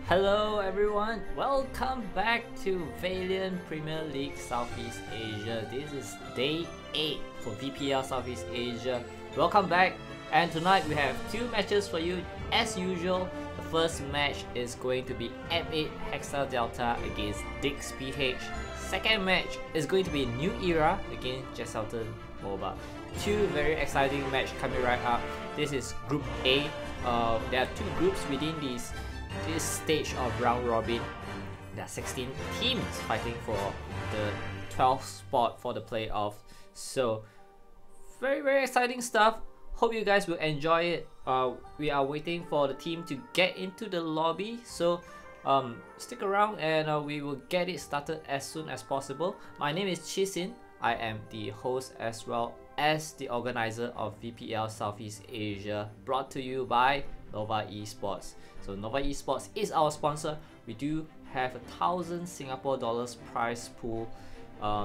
Hello everyone, welcome back to Valiant Premier League Southeast Asia. This is day 8 for VPL Southeast Asia. Welcome back, and tonight we have two matches for you as usual. The first match is going to be M8 Hexa Delta against Dix PH. Second match is going to be New Era against Jesselton MOBA. Two very exciting matches coming right up. This is Group A. There are two groups within this stage of round robin. There are 16 teams fighting for the 12th spot for the playoffs. So very exciting stuff. Hope you guys will enjoy it. We are waiting for the team to get into the lobby, so stick around and we will get it started as soon as possible. My name is Chisin. I am the host as well as the organizer of VPL Southeast Asia, brought to you by Nova eSports. So Nova eSports is our sponsor. We do have 1,000 Singapore dollars prize pool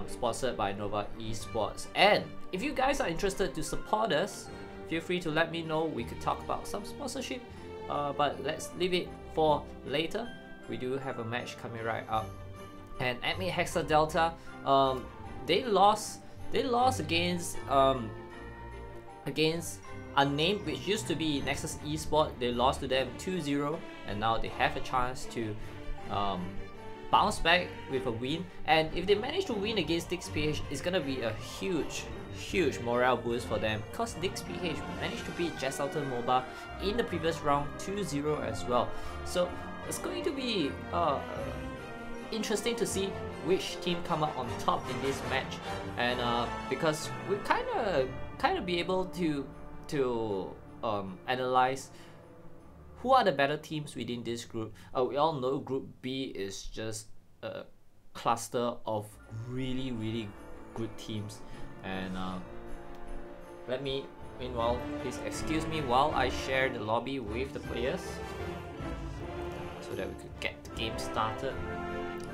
sponsored by Nova eSports. And if you guys are interested to support us, feel free to let me know. We could talk about some sponsorship, but let's leave it for later. We do have a match coming right up, and M8 Hexa Delta, they lost against Unnamed, which used to be Nexus eSports. They lost to them 2-0, and now they have a chance to bounce back with a win. And if they manage to win against Dix PH, it's gonna be a huge morale boost for them, because Dix PH managed to beat Jesselton MOBA in the previous round 2-0 as well. So it's going to be interesting to see which team come up on top in this match, and because we kind of be able to analyze who are the better teams within this group. We all know Group B is just a cluster of really good teams, and meanwhile, please excuse me while I share the lobby with the players so that we could get the game started.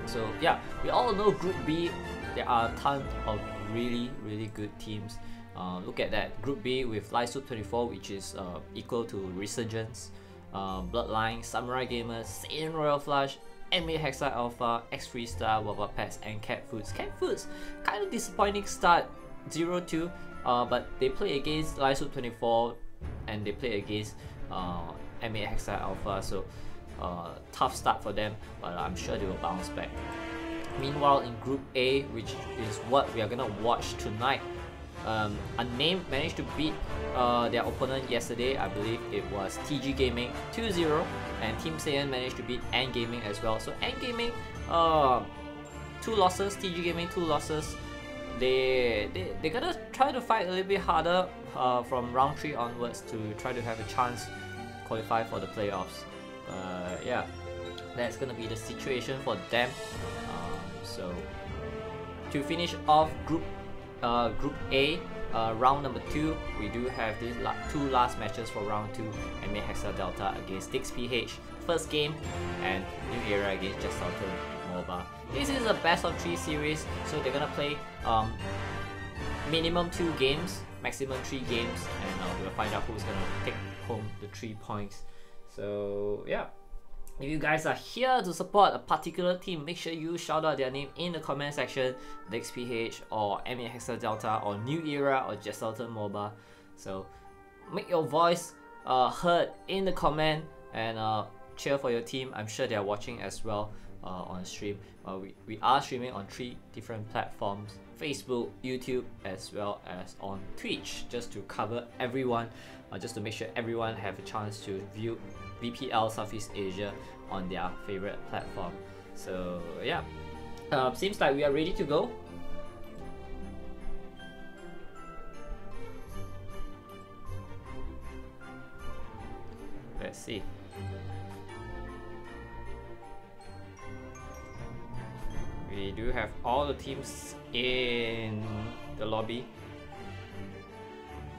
So yeah, we all know Group B, there are a ton of really good teams. Look at that, Group B with Lysoup24, which is equal to Resurgence, Bloodline, Samurai Gamers, Saiyan Royal Flush, M8 Hexa Alpha, X Freestar, Wobba Pets, and Cat Foods. Cat Foods, kind of disappointing start, 0-2, but they play against Lysoup24 and they play against M8 Hexa Alpha, so tough start for them, but I'm sure they will bounce back. Meanwhile, in Group A, which is what we are gonna watch tonight, Unnamed managed to beat their opponent yesterday. I believe it was TG Gaming 2-0, and Team Saiyan managed to beat N Gaming as well. So N Gaming, 2 losses, TG Gaming 2 losses. They're gonna try to fight a little bit harder from round 3 onwards to try to have a chance to qualify for the playoffs. Yeah, that's gonna be the situation for them. So to finish off Group A, round number 2, we do have these two last matches for round 2. M8 Hexa Delta against Dix PH, first game, and New Era against Jesselton MOBA. This is a best of 3 series, so they're gonna play minimum 2 games, maximum 3 games, and we'll find out who's gonna take home the 3 points. So yeah, if you guys are here to support a particular team, make sure you shout out their name in the comment section, Dix PH or M8 Hexa Delta or New Era or Jesselton MOBA. So make your voice heard in the comment and cheer for your team. I'm sure they are watching as well on stream. We are streaming on 3 different platforms: Facebook, YouTube, as well as on Twitch, just to cover everyone, just to make sure everyone have a chance to view VPL Southeast Asia on their favorite platform. So yeah, seems like we are ready to go. Let's see. We do have all the teams in the lobby.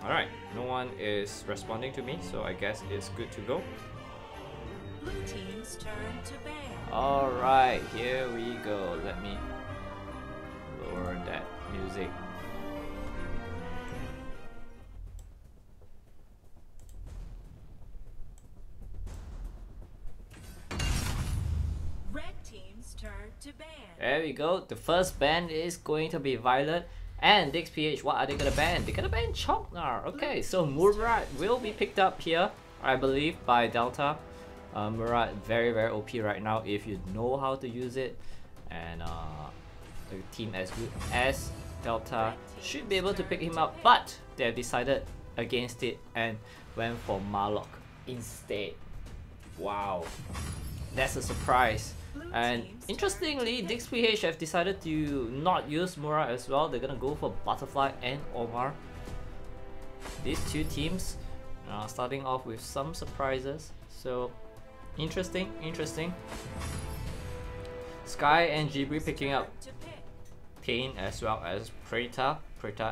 Alright, no one is responding to me, so I guess it's good to go. Blue team's turn to ban. Alright, here we go. Let me lower that music. turn to ban. There we go. The first ban is going to be Violet. And DXPH, what are they gonna ban? They're gonna ban Choknar. Okay, so Murat will be picked up here, I believe, by Delta. Murat, very OP right now if you know how to use it. And the team as good as Delta should be able to pick him up, but they have decided against it and went for Marlock instead. Wow, that's a surprise. And interestingly, DXPH have decided to not use Murat as well. They're gonna go for Butterfly and Omar. These two teams starting off with some surprises. So interesting. Sky and Jibri picking up Pain as well as Preta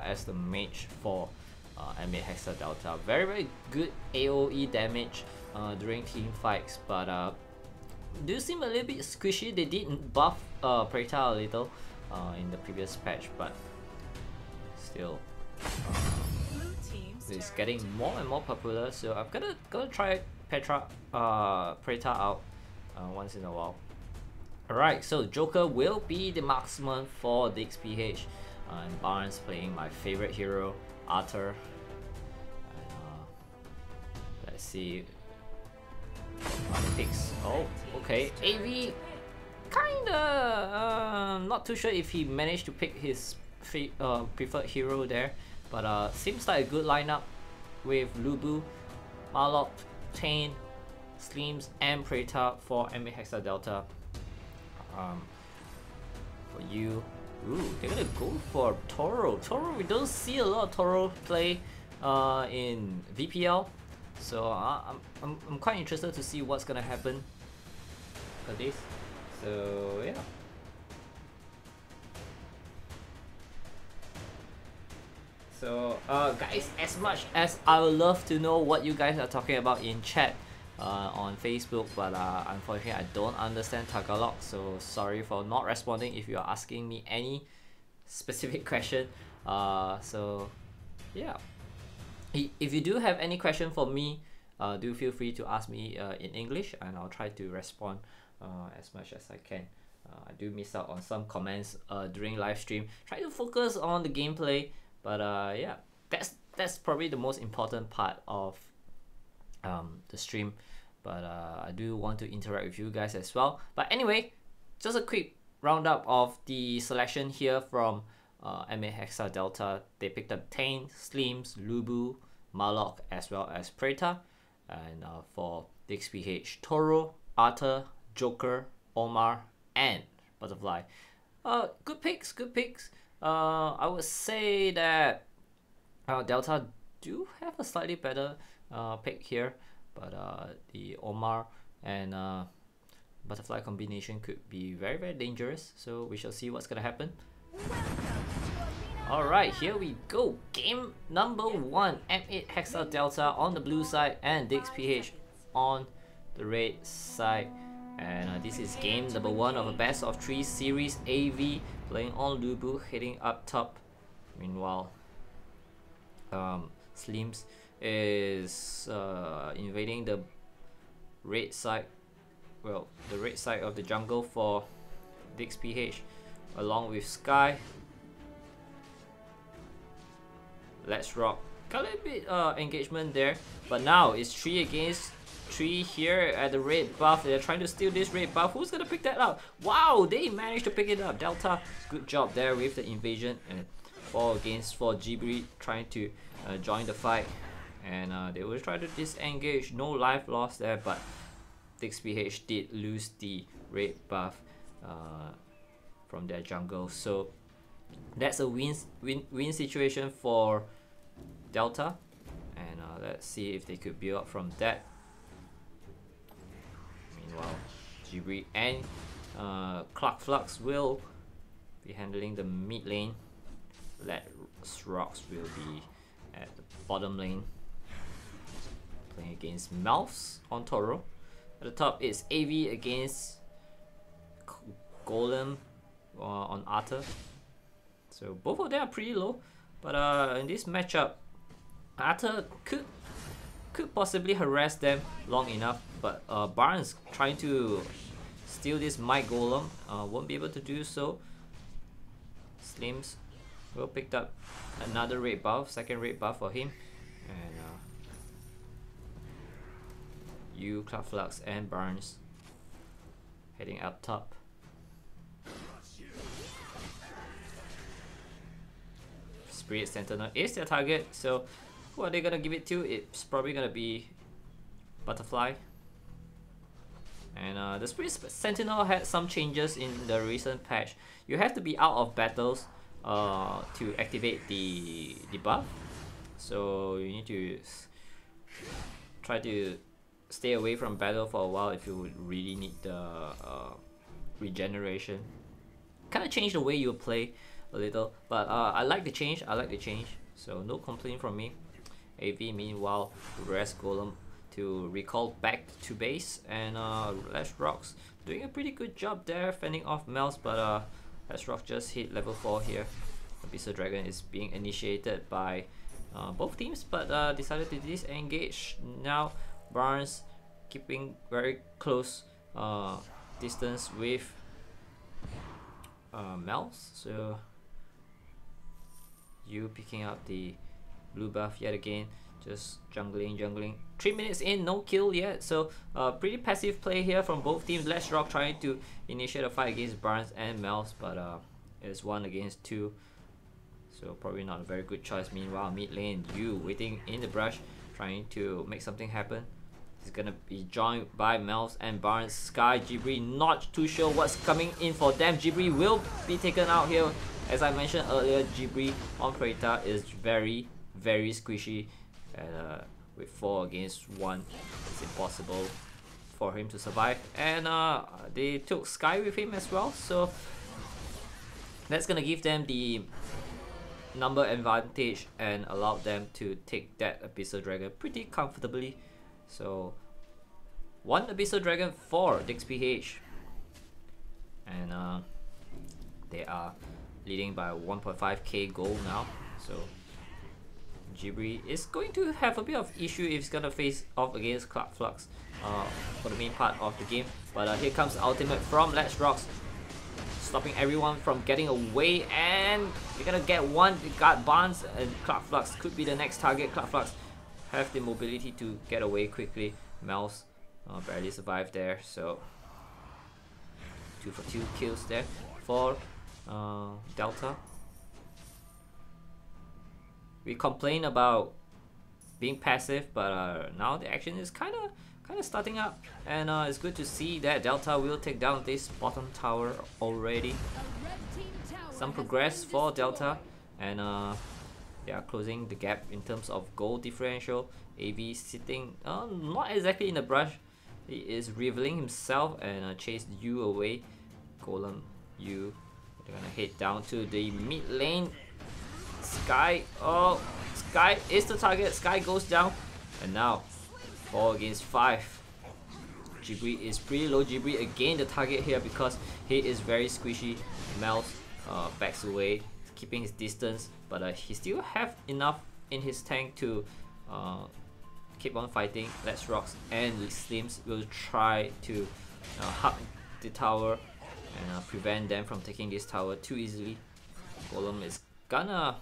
as the mage for M8 Hexa Delta. Very good AOE damage during team fights, but do seem a little bit squishy. They did buff Preta a little in the previous patch, but still it's getting more and more popular. So I'm gonna try Preta out once in a while. Alright, so Joker will be the marksman for DXPH, and Barnes playing my favorite hero, Arthur. And, let's see other picks. Oh, okay. AV, kinda not too sure if he managed to pick his preferred hero there, but seems like a good lineup with Lubu, Marlock, Tane, Sleems, and Preta for M8 Hexa Delta. For you, they're gonna go for Toro. We don't see a lot of Toro play in VPL, so I'm quite interested to see what's gonna happen for this. So yeah. So guys, as much as I would love to know what you guys are talking about in chat on Facebook, but unfortunately I don't understand Tagalog, so sorry for not responding if you are asking me any specific question. So yeah, if you do have any question for me, do feel free to ask me in English, and I'll try to respond as much as I can. I do miss out on some comments during live stream. Try to focus on the gameplay, but yeah, that's probably the most important part of the stream, but I do want to interact with you guys as well. But anyway, just a quick roundup of the selection here from M8 Hexa Delta. They picked up Tane, Sleems, Lubu, Marlock, as well as Preta. And for DXPH, Toro, Arthur, Joker, Omar, and Butterfly. Good picks. I would say that Delta do have a slightly better pick here, but the Omar and Butterfly combination could be very dangerous, so we shall see what's gonna happen. Alright, here we go. Game number 1, M8 Hexa Delta on the blue side and DXPH on the red side. And this is game number 1 of a best of 3 series. AV playing on Lubu, heading up top. Meanwhile, Slims is invading the red side, well, the red side of the jungle for DXPH, along with Sky. Let's rock. Got a little bit engagement there, but now it's 3 against 3 here at the red buff. They're trying to steal this red buff. Who's gonna pick that up? Wow, they managed to pick it up. Delta, good job there with the invasion, and 4 against 4. Jibri trying to join the fight, and they will try to disengage. No life lost there, but DXPH did lose the red buff from their jungle, so that's a win situation for Delta. And let's see if they could build up from that. Meanwhile, Jibri and Clark Flux will be handling the mid lane. Let's Rocks will be at the bottom lane, playing against Mouse on Toro. At the top is AV against Golem on Arthur. So both of them are pretty low, but in this matchup, Arthur could possibly harass them long enough, but Barnes trying to steal this Might Golem. Won't be able to do so. Slims will pick up another red buff, second red buff for him. And you, Cloud Flux, and Barnes heading up top. Spirit Sentinel is their target, so who are they gonna give it to? It's probably gonna be Butterfly. And the Spirit Sentinel had some changes in the recent patch. You have to be out of battles to activate the buff, so you need to try to stay away from battle for a while if you would really need the regeneration. Kind of change the way you play a little, but I like the change. So no complaint from me. AV meanwhile rest Golem to recall back to base, and Leshrock's doing a pretty good job there fending off Mels, but Leshrock just hit level 4 here. Abyssal Dragon is being initiated by both teams, but decided to disengage. Now Barnes keeping very close distance with Mels, so you picking up the blue buff yet again, just jungling. 3 minutes in, no kill yet, so pretty passive play here from both teams. Leshrock trying to initiate a fight against Barnes and Mels, but it's 1 against 2, so probably not a very good choice. Meanwhile, mid lane, you waiting in the brush, trying to make something happen. He's gonna be joined by Mels and Barnes. Sky, Jibri, not too sure what's coming in for them. Jibri will be taken out here. As I mentioned earlier, Jibri on Preta is very squishy, and with 4 against 1, it's impossible for him to survive. And they took Sky with him as well, so that's gonna give them the number advantage and allow them to take that Abyssal Dragon pretty comfortably. So 1 Abyssal Dragon for DixPH, and they are leading by 1.5k gold now. So Jibri is going to have a bit of issue if he's gonna face off against Cloud Flux for the main part of the game. But here comes the ultimate from Leshrock, stopping everyone from getting away, and you're gonna get one. You got Barnes, and Cloud Flux could be the next target. Cloud Flux have the mobility to get away quickly. Mels barely survived there, so 2 for 2 kills there for Delta. We complain about being passive, but now the action is kind of starting up, and it's good to see that Delta will take down this bottom tower already. Some progress for Delta, and they are closing the gap in terms of goal differential. AV sitting not exactly in the brush. He is revealing himself and chased you away. Golem, you, they're gonna head down to the mid lane. Sky, oh, Sky is the target. Sky goes down, and now 4 against 5. Jibri is pretty low. Jibri again the target here because he is very squishy. Mels backs away, keeping his distance, but he still have enough in his tank to keep on fighting. Leshrock and Slims will try to hug the tower and prevent them from taking this tower too easily. Golem is gonna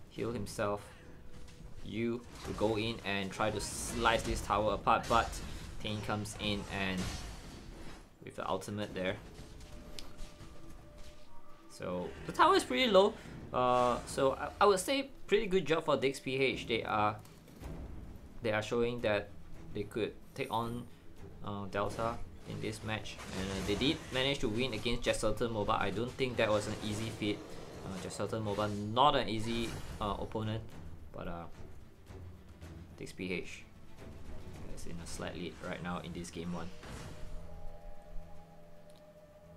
heal himself. You will go in and try to slice this tower apart, but Tain comes in and with the ultimate there. So the tower is pretty low. So I would say pretty good job for DixPH. They are showing that they could take on Delta in this match, and they did manage to win against Jesselton MOBA. I don't think that was an easy feat. Jesselton MOBA not an easy opponent, but DixPH is in a slight lead right now in this game 1.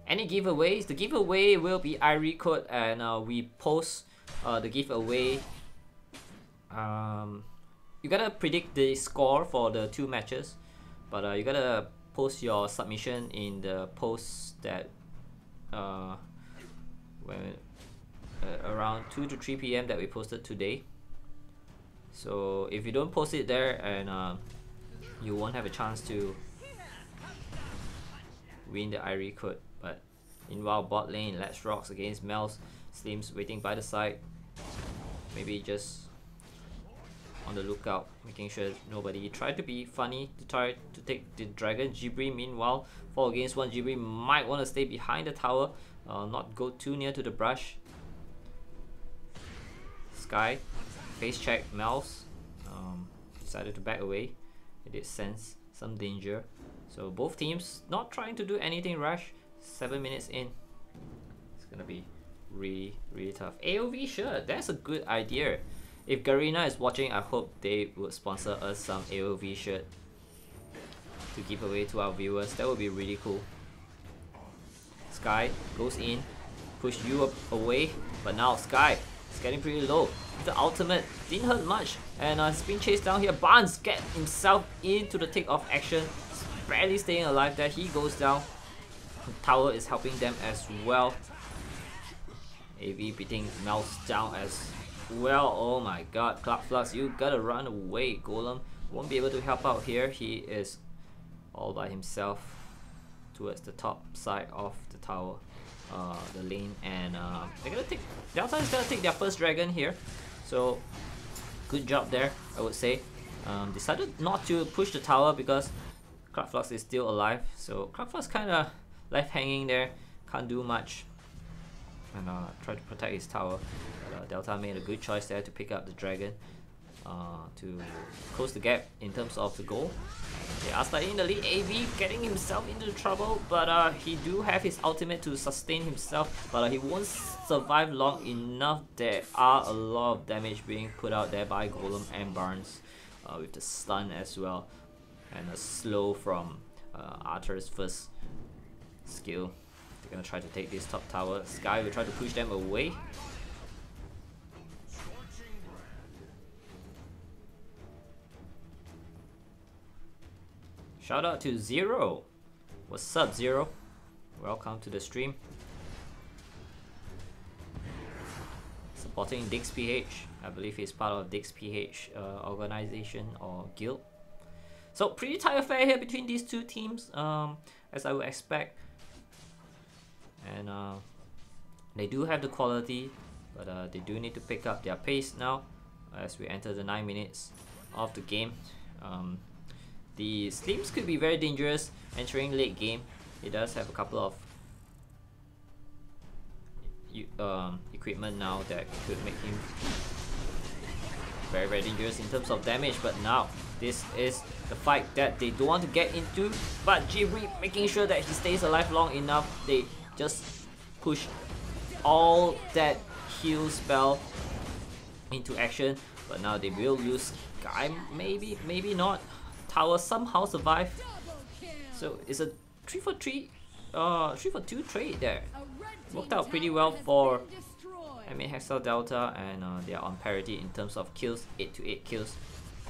Any giveaways? The giveaway will be Irie code, and we post the giveaway. You gotta predict the score for the 2 matches, but you gotta post your submission in the post that when around 2 to 3 p.m. that we posted today. So if you don't post it there, and you won't have a chance to win the Irie could. But meanwhile, bot lane, Let's Rocks against Mel's. Slims waiting by the side. Maybe just on the lookout, making sure nobody tried to be funny to try to take the dragon. Jibri meanwhile, 4 against 1. Jibri might want to stay behind the tower, not go too near to the brush. Sky, face check Mel's, decided to back away. It did sense some danger. So both teams not trying to do anything rash. 7 minutes in. It's gonna be really tough. AOV, sure, that's a good idea. If Garena is watching, I hope they would sponsor us some AOV shirt to give away to our viewers. That would be really cool. Sky goes in, push you up away, but now Sky is getting pretty low. The ultimate didn't hurt much, and it's being chased down here. Barnes get himself into the take-off action, barely staying alive there. He goes down. The tower is helping them as well. AV beating Mouse down as well. Oh my god, Clark Flux, you gotta run away. Golem won't be able to help out here. He is all by himself towards the top side of the tower, the lane, and they're gonna take, Delta is gonna take their first dragon here. So good job there, I would say. Decided not to push the tower because Clark Flux is still alive. So Clark Flux kinda left hanging there, can't do much, and try to protect his tower. But, Delta made a good choice there to pick up the dragon to close the gap in terms of the goal. They are slightly in the lead. AV getting himself into trouble, but he do have his ultimate to sustain himself, but he won't survive long enough. There are a lot of damage being put out there by Golem and Barnes, with the stun as well, and a slow from Arthur's first skill. They're gonna try to take this top tower. Sky will try to push them away. Shout out to Zero. What's up, Zero? Welcome to the stream. Supporting Dix PH. I believe he's part of Dix PH organization or guild. So pretty tight affair here between these two teams, as I would expect. And they do have the quality, but they do need to pick up their pace now as we enter the 9 minutes of the game. The Slims could be very dangerous entering late game. He does have a couple of equipment now that could make him very dangerous in terms of damage, but now this is the fight that they don't want to get into. But Jibri making sure that he stays alive long enough. They just push all that heal spell into action, but now they will lose Sky. Maybe not. Tower somehow survive. So it's a 3 for 2 trade there. Worked out pretty well for MA Hexel Delta, and they are on parity in terms of kills, 8 to 8 kills.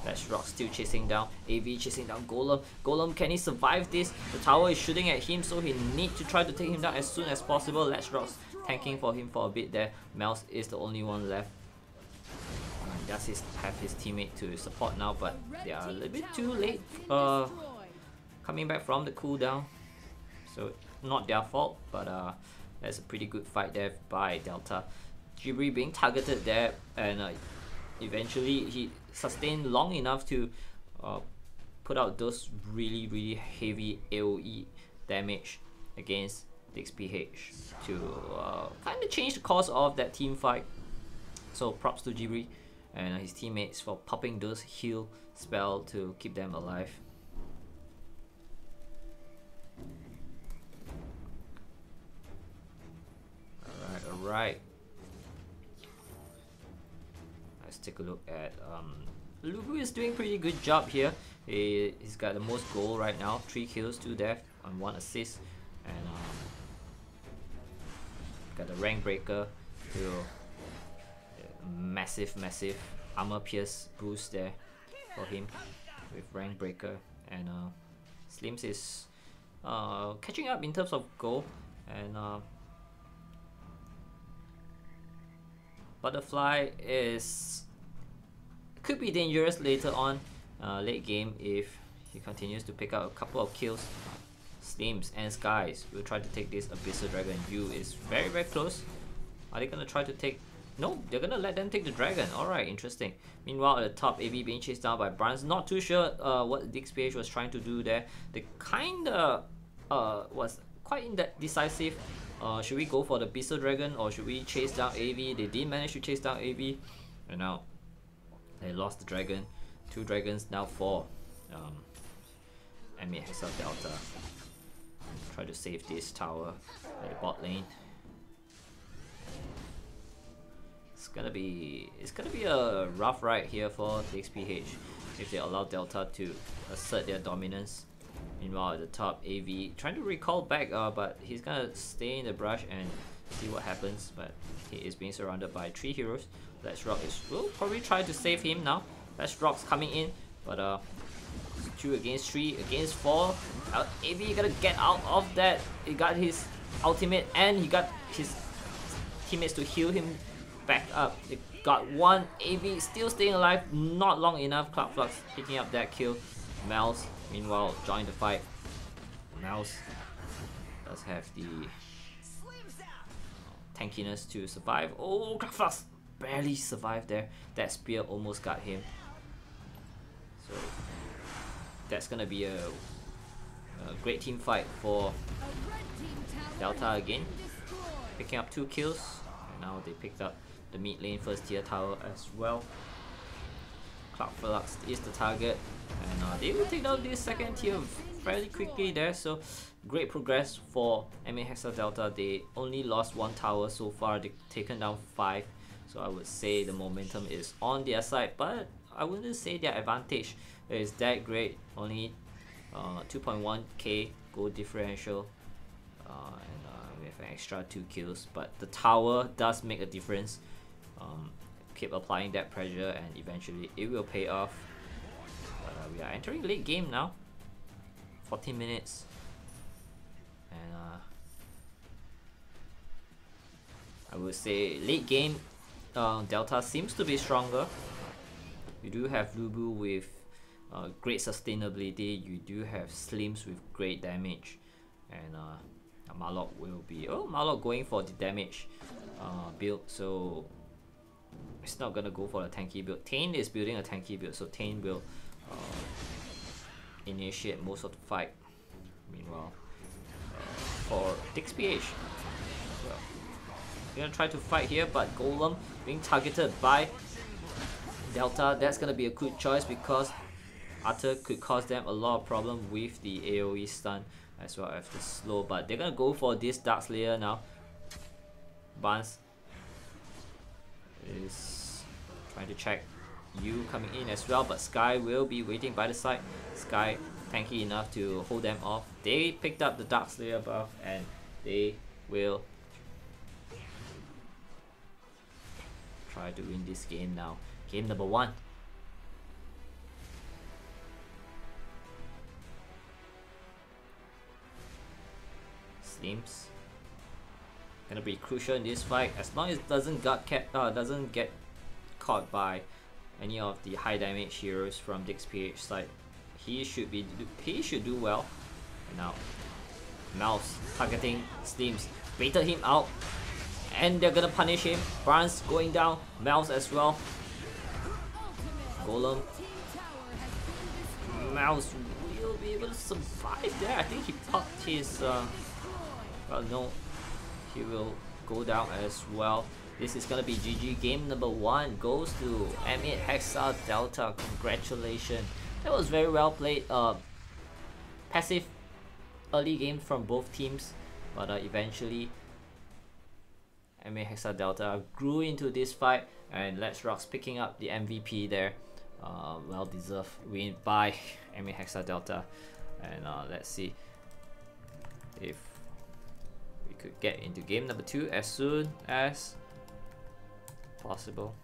Let's Rock still chasing down, AV chasing down Golem. Golem, can he survive this? The tower is shooting at him, so he needs to try to take him down as soon as possible. Let's Rock tanking for him for a bit there. Mouse is the only one left. Does have his teammate to support now, but they are a little bit too late coming back from the cooldown. So not their fault, but that's a pretty good fight there by Delta. Jibri being targeted there, and eventually he sustained long enough to put out those really heavy AoE damage against Dix PH to kind of change the course of that team fight. So props to Jibri and his teammates for popping those heal spell to keep them alive. Alright. Let's take a look at Lugu is doing pretty good job here. He's got the most goal right now, 3 kills, 2 death and 1 assist, and got the rank breaker to massive armor pierce boost there for him with rank breaker, and Slims is catching up in terms of goal, and Butterfly could be dangerous later on late game if he continues to pick up a couple of kills. Slims and Skies will try to take this Abyssal Dragon. Yu is very, very close. Are they gonna try to take... No, they're gonna let them take the dragon. Alright, interesting. Meanwhile, at the top, AV being chased down by Barnes. Not too sure what DixPH was trying to do there. They kinda was quite indecisive. Should we go for the Abyssal Dragon or should we chase down AV? They did manage to chase down AV. And now, they lost the dragon. 2 dragons, now 4. Enemy Hexal Delta. Try to save this tower at the bot lane. It's gonna be a rough ride here for DixPH if they allow Delta to assert their dominance. Meanwhile at the top, AV trying to recall back, but he's gonna stay in the brush and see what happens. But he is being surrounded by 3 heroes. Let's Rock will probably try to save him now. Let's Rock's coming in, but 2 against 3 against 4. AV gotta get out of that. He got his ultimate and he got his teammates to heal him back up. They got 1. AV still staying alive, not long enough. Cloudflux picking up that kill. Mouse meanwhile joined the fight. Mouse does have the tankiness to survive. Oh, Cloudflux barely survived there. That spear almost got him. So that's gonna be a great team fight for Delta again. Picking up 2 kills. And now they picked up the mid lane first tier tower as well. Cloudflux is the target. And they will take down this second tier fairly quickly there. So great progress for MA Hexal Delta. They only lost 1 tower so far. They've taken down 5. So I would say the momentum is on their side. But I wouldn't say their advantage is that great. Only 2.1k gold differential, and we have an extra 2 kills, but the tower does make a difference. Keep applying that pressure and eventually it will pay off. We are entering late game now, 14 minutes, and I would say late game Delta seems to be stronger. You do have Lubu with great sustainability. You do have Slims with great damage, and Marlock will be Marlock going for the damage build, so it's not gonna go for the tanky build. Tane is building a tanky build, so Tane will initiate most of the fight. Meanwhile, for DixPH, well, they're gonna try to fight here, but Golem being targeted by Delta. That's gonna be a good choice because Arthur could cause them a lot of problem with the AoE stun as well as the slow, but they're gonna go for this Dark Slayer now. Barnes is trying to check Yu coming in as well, but Sky will be waiting by the side. Sky tanky enough to hold them off. They picked up the Dark Slayer buff and they will try to win this game now. Game number 1. Slims gonna be crucial in this fight. As long as it doesn't get caught by any of the high damage heroes from DixPH side, he should do well. And now Mouse targeting Slims, baited him out, and they're gonna punish him. Barnes going down, Mouse as well. Golem. Mouse will be able to survive there. I think he popped his well, no, he will go down as well. This is gonna be GG. Game number 1 goes to M8 Hexal Delta. Congratulations. That was very well played. Passive early game from both teams, but eventually M8 Hexal Delta grew into this fight, and Let's Rock's picking up the MVP there. Well deserved win by M8 Hexal Delta. And let's see if we could get into game number 2 as soon as possible.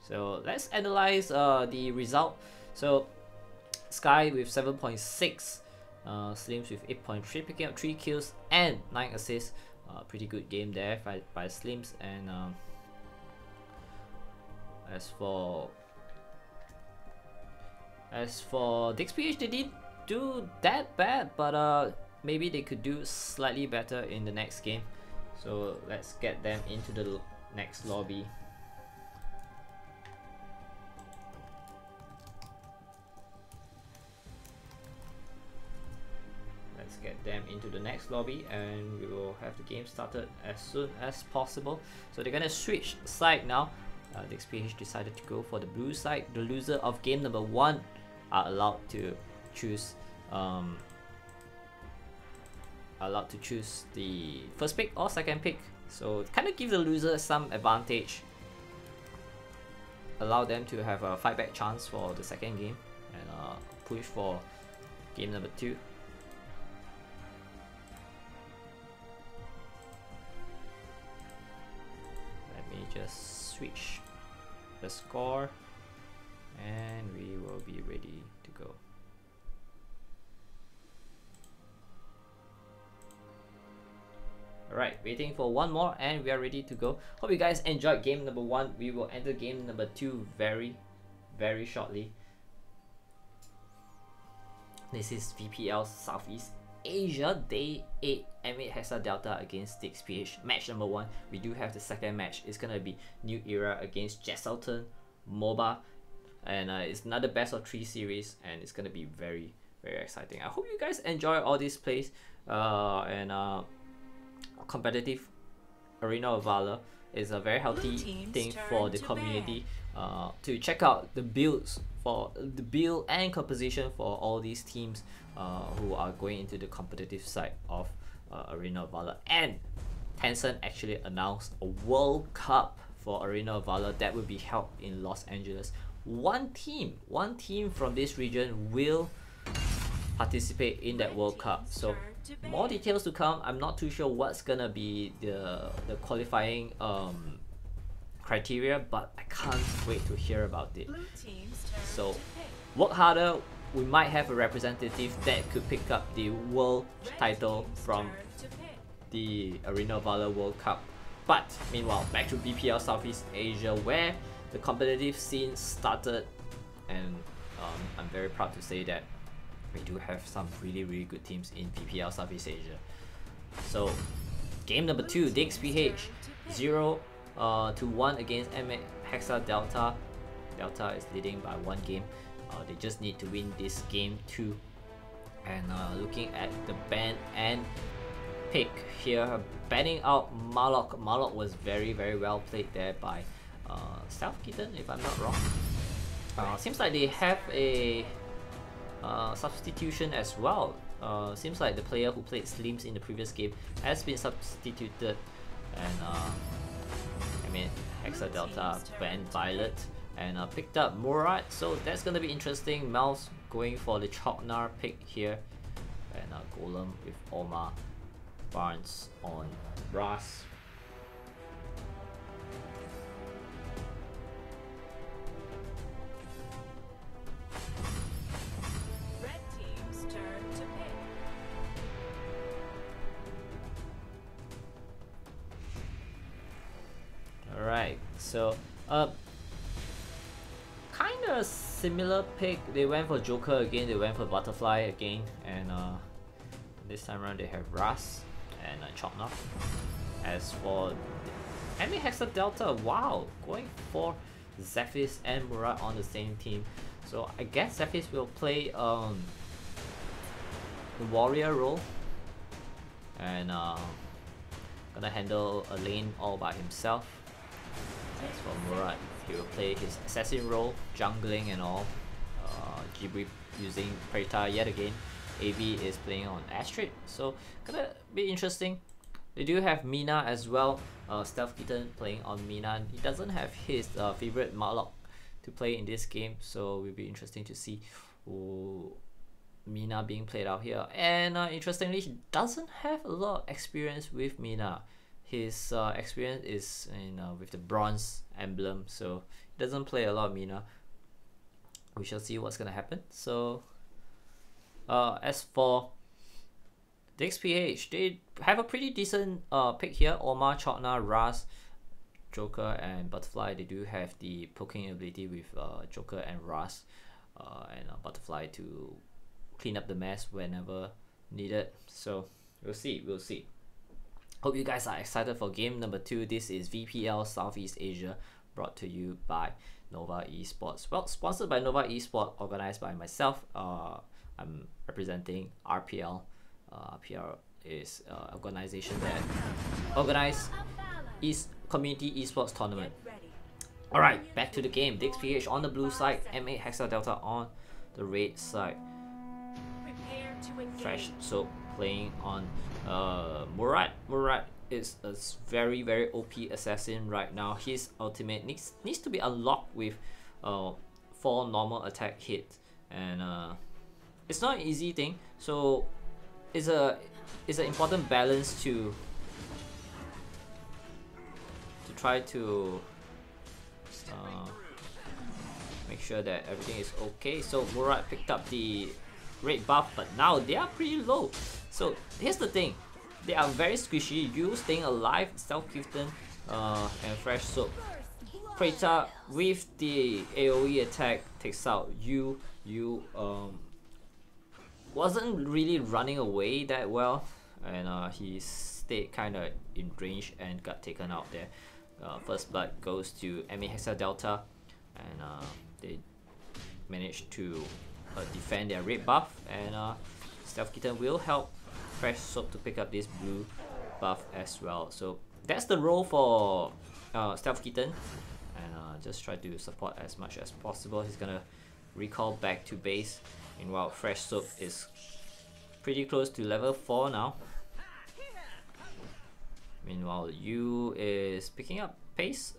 So let's analyze the result. So Sky with 7.6, Slims with 8.3, picking up 3 kills and 9 assists. Pretty good game there by Slims. And as for As for DXPH, they didn't do that bad, but maybe they could do slightly better in the next game. So let's get them into the next lobby. Let's get them into the next lobby and we will have the game started as soon as possible. So they're gonna switch side now. The XPH decided to go for the blue side. The loser of game number 1 are allowed to choose the first pick or second pick. So kind of give the loser some advantage. Allow them to have a fight back chance for the second game and push for game number 2. Let me just switch the score and we will be ready to go. Alright, waiting for one more and we are ready to go. Hope you guys enjoyed game number 1. We will enter game number 2 very shortly. This is VPL Southeast Asia Day 8 M8 Hexa Delta against DXPH. Match number 1. We do have the second match. It's gonna be New Era against Jesselton MOBA, and it's another best of 3 series, and it's gonna be very exciting. I hope you guys enjoy all these plays and competitive Arena of Valor is a very healthy thing for the community to check out the builds for the build and composition for all these teams who are going into the competitive side of Arena of Valor. And Tencent actually announced a World Cup for Arena of Valor that will be held in Los Angeles. One team from this region will participate in that World Cup. So more details to come. I'm not too sure what's gonna be the qualifying criteria, but I can't wait to hear about it. So work harder. We might have a representative that could pick up the world title from the Arena of Valor World Cup. But meanwhile, back to VPL Southeast Asia, where the competitive scene started, and I'm very proud to say that we do have some really good teams in VPL Southeast Asia. So game number 2, DXPH 0-1 against M8 Hexa Delta. Delta is leading by 1 game. They just need to win this game 2. And looking at the ban and pick here, banning out Marlock. Marlock was very well played there by Stealth Kitten, if I'm not wrong. Seems like they have a substitution as well. Seems like the player who played Slims in the previous game has been substituted, and I mean Hexa Delta banned Violet and picked up Murad, so that's gonna be interesting. Mouse going for the Choknar pick here, and Golem with Omar, Barnes on Ras. Alright, so kind of similar pick. They went for Joker again, they went for Butterfly again, and this time around they have Ras and Choknar. As for M8 Hexa Delta, wow, going for Zephys and Murad on the same team. So I guess Zephys will play the warrior role and gonna handle a lane all by himself. As for Murad, he will play his assassin role, jungling and all. Ghibli using Preta yet again. AV is playing on Astrid, so gonna be interesting. They do have Mina as well. Stealth Kitten playing on Mina. He doesn't have his favorite Marlock to play in this game, so it will be interesting to see Mina being played out here. And interestingly, he doesn't have a lot of experience with Mina. His experience is in with the bronze emblem, so he doesn't play a lot of Mina. We shall see what's gonna happen. So as for the XPH, they have a pretty decent pick here. Omar, Choknar, Ras, Joker and Butterfly. They do have the poking ability with Joker and Ras. and Butterfly to clean up the mess whenever needed. So we'll see. Hope you guys are excited for game number 2. This is VPL Southeast Asia, brought to you by Nova eSports. Well, sponsored by Nova eSports, organized by myself. I'm representing RPL. RPL is an organization that organizes community esports tournament. Alright, back to the game. DixPH on the blue side, M8 Hexa Delta on the red side. Fresh Soap playing on Murad. Murad is a very OP assassin right now. His ultimate needs to be unlocked with 4 normal attack hits, and it's not an easy thing. So it's an important balance to try to make sure that everything is okay. So Murad picked up the red buff, but now they are pretty low. So here's the thing, they are very squishy. You staying alive, Stealth Kitten and Fresh Soap. Preta with the AOE attack takes out you. Wasn't really running away that well, and he stayed kind of in range and got taken out there. First blood goes to M8 Hexa Delta, and they managed to defend their red buff, and Stealth Kitten will help Fresh Soap to pick up this blue buff as well. So that's the role for Stealth Kitten, and just try to support as much as possible. He's gonna recall back to base. Meanwhile, Fresh Soap is pretty close to level 4 now. Meanwhile, Yu is picking up pace.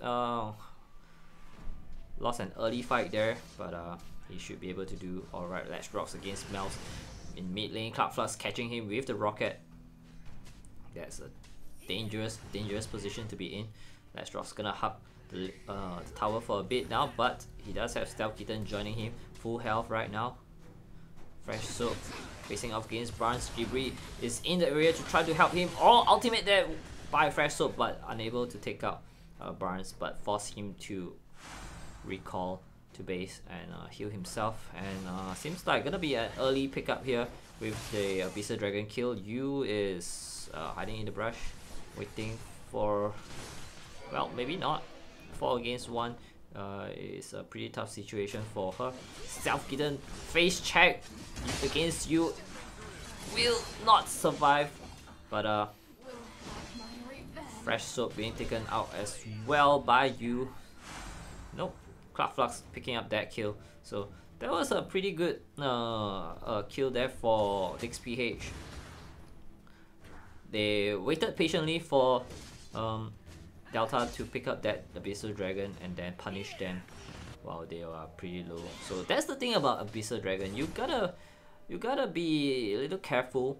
Lost an early fight there, but he should be able to do alright. Ledge Rocks against Mouse in mid lane. Cloudflux catching him with the rocket. That's a dangerous position to be in. Ledge Rocks gonna hug the tower for a bit now, but he does have Stealth Kitten joining him. Full health right now. Fresh Soap facing off against Barnes. Gibri is in the area to try to help him. Oh, ultimate there by Fresh Soap, but unable to take out Barnes, but force him to recall to base and heal himself. And seems like gonna be an early pickup here with the Abyssal Dragon kill. Yu is hiding in the brush, waiting for, well, maybe not. 4 against 1 is a pretty tough situation for her. Stealth Kitten face check against Yu, will not survive, but Fresh Soap being taken out as well by Yu. Nope, Cloudflux picking up that kill. So that was a pretty good kill there for DixPH. They waited patiently for Delta to pick up that Abyssal Dragon and then punish them while they are pretty low. So that's the thing about Abyssal Dragon. You gotta be a little careful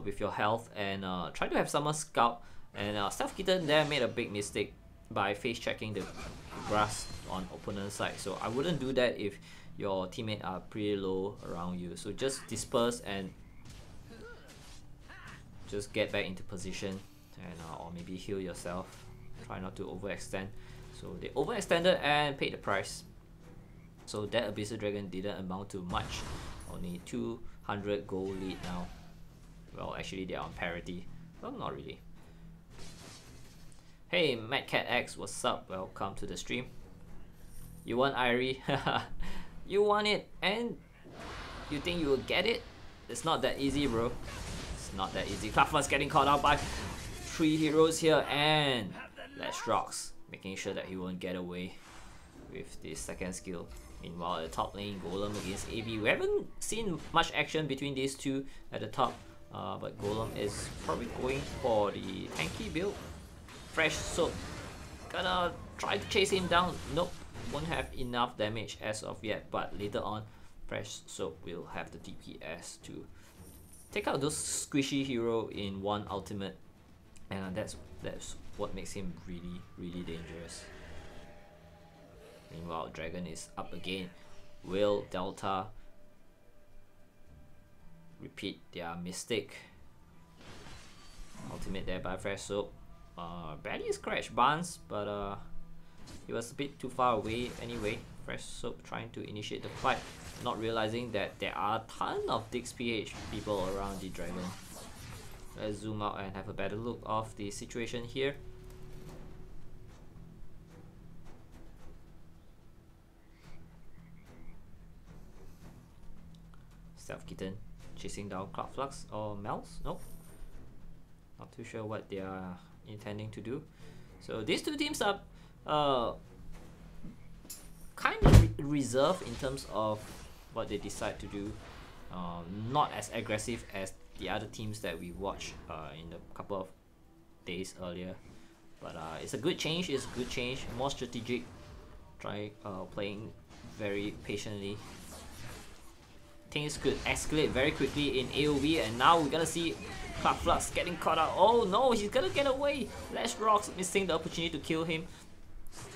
with your health, and try to have someone scout. And Stealth Kitten there made a big mistake by face checking the grass on opponent's side. So I wouldn't do that if your teammate are pretty low around you. So just disperse and just get back into position, and or maybe heal yourself. Try not to overextend. So they overextended and paid the price. So that Abyssal Dragon didn't amount to much. Only 200 gold lead now. Well, actually they are on parity. Well, not really. Hey, MadCatX, what's up? Welcome to the stream. You want Irie? You want it, and you think you will get it? It's not that easy, bro. It's not that easy. Cloudflux getting caught out by 3 heroes here, and Ledge Rocks making sure that he won't get away with the second skill. Meanwhile, at the top lane, Golem against AV. We haven't seen much action between these two at the top, but Golem is probably going for the tanky build. Fresh Soap gonna try to chase him down. Nope, won't have enough damage as of yet, but later on Fresh Soap will have the DPS to take out those squishy hero in one ultimate, and that's what makes him really dangerous. Meanwhile, Dragon is up again. Will Delta repeat their mistake? Ultimate there by Fresh Soap. Barely scratch Barnes, but He was a bit too far away anyway. Fresh Soap trying to initiate the fight, not realizing that there are a ton of Dix PH people around the dragon. Let's zoom out and have a better look of the situation here. Stealth Kitten chasing down Cloud Flux or Mel's? Nope. Not too sure what they are intending to do. So these two teams are kind of reserved in terms of what they decide to do. Not as aggressive as the other teams that we watched in a couple of days earlier. But it's a good change. It's a good change. More strategic. Playing very patiently. Things could escalate very quickly in AOV, and now we're gonna see Cloud Flux getting caught out. Oh no, he's gonna get away. Lash Rocks missing the opportunity to kill him.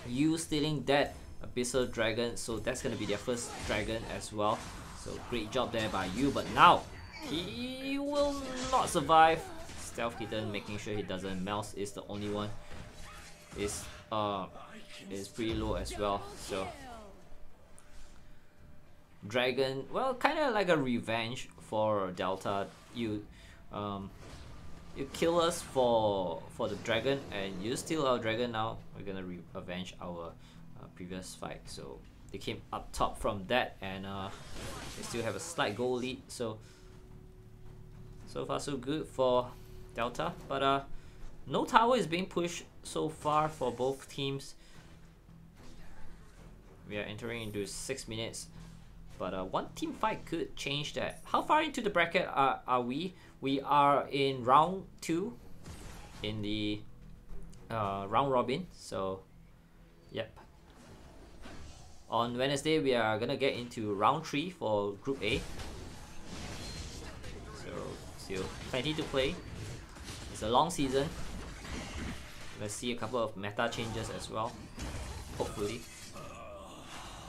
You stealing that Abyssal Dragon, so that's gonna be their first dragon as well. So great job there by you, but now he will not survive. Stealth Kitten making sure he doesn't. Mouse is the only one. Is pretty low as well. So Dragon, well, kind of like a revenge for Delta. You kill us for the dragon, and you steal our dragon. Now we're gonna avenge our previous fight. So they came up top from that, and they still have a slight goal lead. So far so good for Delta, but no tower is being pushed so far for both teams. We are entering into 6 minutes. But one team fight could change that. How far into the bracket are we? We are in round 2 in the round robin. So, yep. On Wednesday, we are gonna get into round 3 for Group A. So, still plenty to play. It's a long season. Let's see a couple of meta changes as well. Hopefully.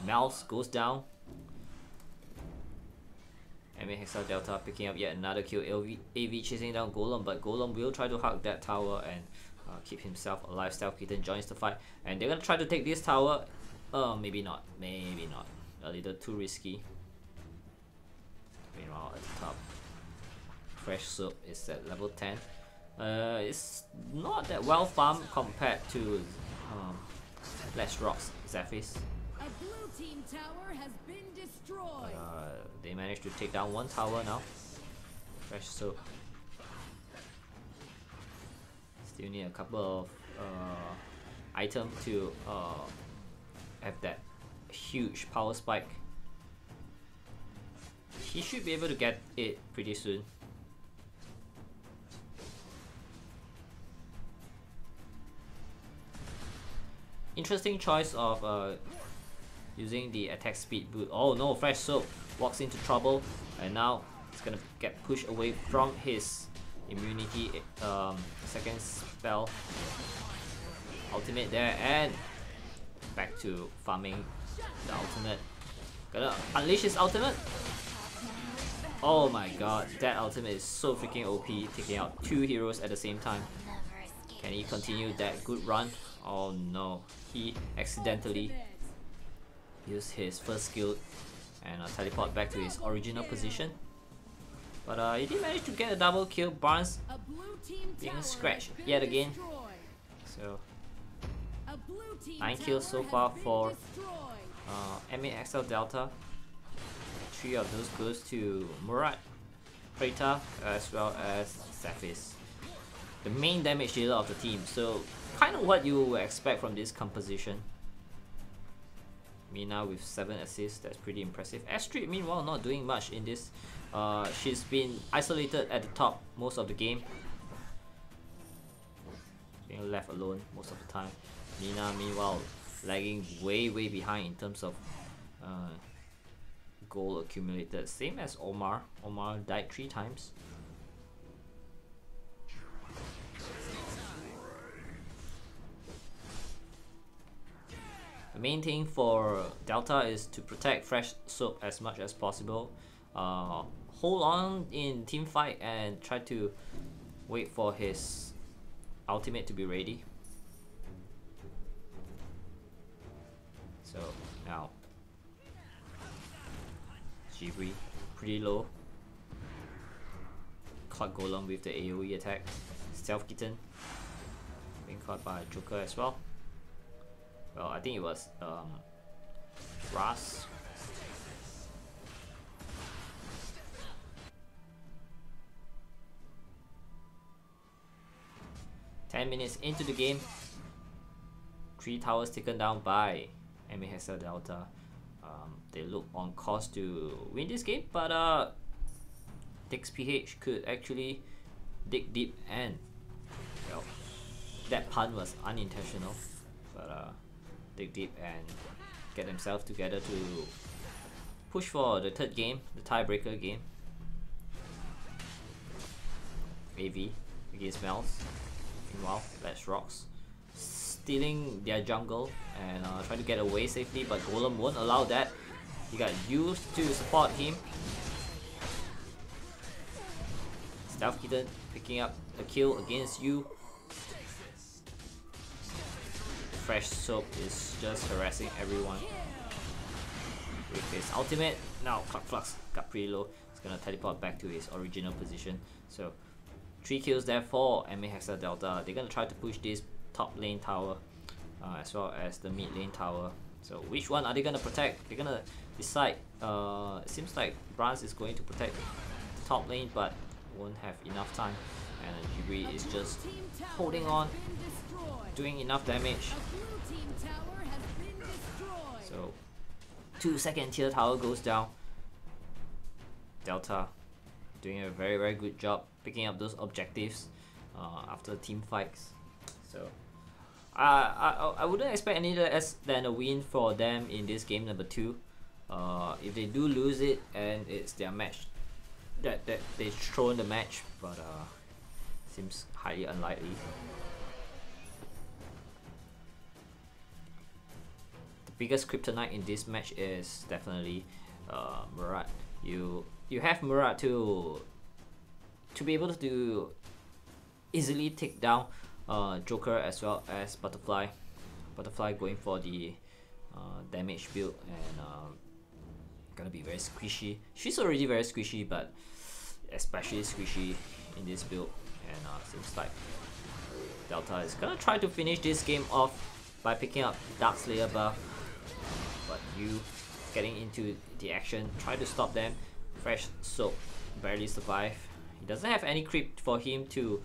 Mouse goes down. Hexal Delta picking up yet another kill. AV chasing down Golem, but Golem will try to hug that tower and keep himself alive. Stealth Kitten joins the fight, and they're gonna try to take this tower. Maybe not. Maybe not. A little too risky. Meanwhile, at the top, Fresh Soap is at level 10. It's not that well farmed compared to Lash Rocks Zephys. A blue team tower has been destroyed. They managed to take down one tower now. Fresh Soap. Still need a couple of items to have that huge power spike. He should be able to get it pretty soon. Interesting choice of using the attack speed boot. Oh no, Fresh Soap walks into trouble, and now it's gonna get pushed away from his immunity. Second spell, ultimate there, and back to farming the ultimate. Gonna unleash his ultimate. Oh my god, that ultimate is so freaking OP, taking out 2 heroes at the same time. Can he continue that good run? Oh no, he accidentally used his first skill and teleport back to his original position. But he did manage to get a double kill. Barnes being scratched yet again. So 9 kills so far for MAXL Delta. 3 of those goes to Murat, Preta, as well as Zephys, the main damage dealer of the team. So kind of what you would expect from this composition. Mina with 7 assists, that's pretty impressive. Astrid meanwhile not doing much in this. She's been isolated at the top most of the game, being left alone most of the time. Mina meanwhile lagging way behind in terms of goal accumulated. Same as Omar. Omar died 3 times. The main thing for Delta is to protect Fresh Soap as much as possible. Hold on in team fight and try to wait for his ultimate to be ready. Jibri pretty low. Caught Golem with the AOE attack. Stealth Kitten being caught by Joker as well. Well, I think it was Ras. Ten minutes into the game, 3 towers taken down by MA Hexa Delta. They look on course to win this game, but DixPH could actually dig deep, and well, that pun was unintentional, but dig deep and get themselves together to push for the third game, the tiebreaker game. AV against Mels. Meanwhile, Let's Rocks stealing their jungle and trying to get away safely, but Golem won't allow that. He got used to support him. Stealth Kitten picking up a kill against you. Fresh Soap is just harassing everyone with his ultimate. Now Clark Flux got pretty low. He's gonna teleport back to his original position. So 3 kills there for MA Hexa Delta. They're gonna try to push this top lane tower as well as the mid lane tower. So which one are they gonna protect? They're gonna decide. It seems like Brans is going to protect the top lane, but won't have enough time. And Jibri is just holding on, doing enough damage. So 2 second tier tower goes down. Delta doing a very good job picking up those objectives after team fights. So I wouldn't expect any less than a win for them in this game number 2. If they do lose it and it's their match that they've thrown the match, but seems highly unlikely. The biggest kryptonite in this match is definitely Murat. You have Murat to be able to easily take down Joker as well as Butterfly. Butterfly going for the damage build and gonna be very squishy. She's already very squishy, but especially squishy in this build. And seems like Delta is gonna try to finish this game off by picking up Dark Slayer buff. But you getting into the action, try to stop them. Fresh Soap barely survive. He doesn't have any creep for him to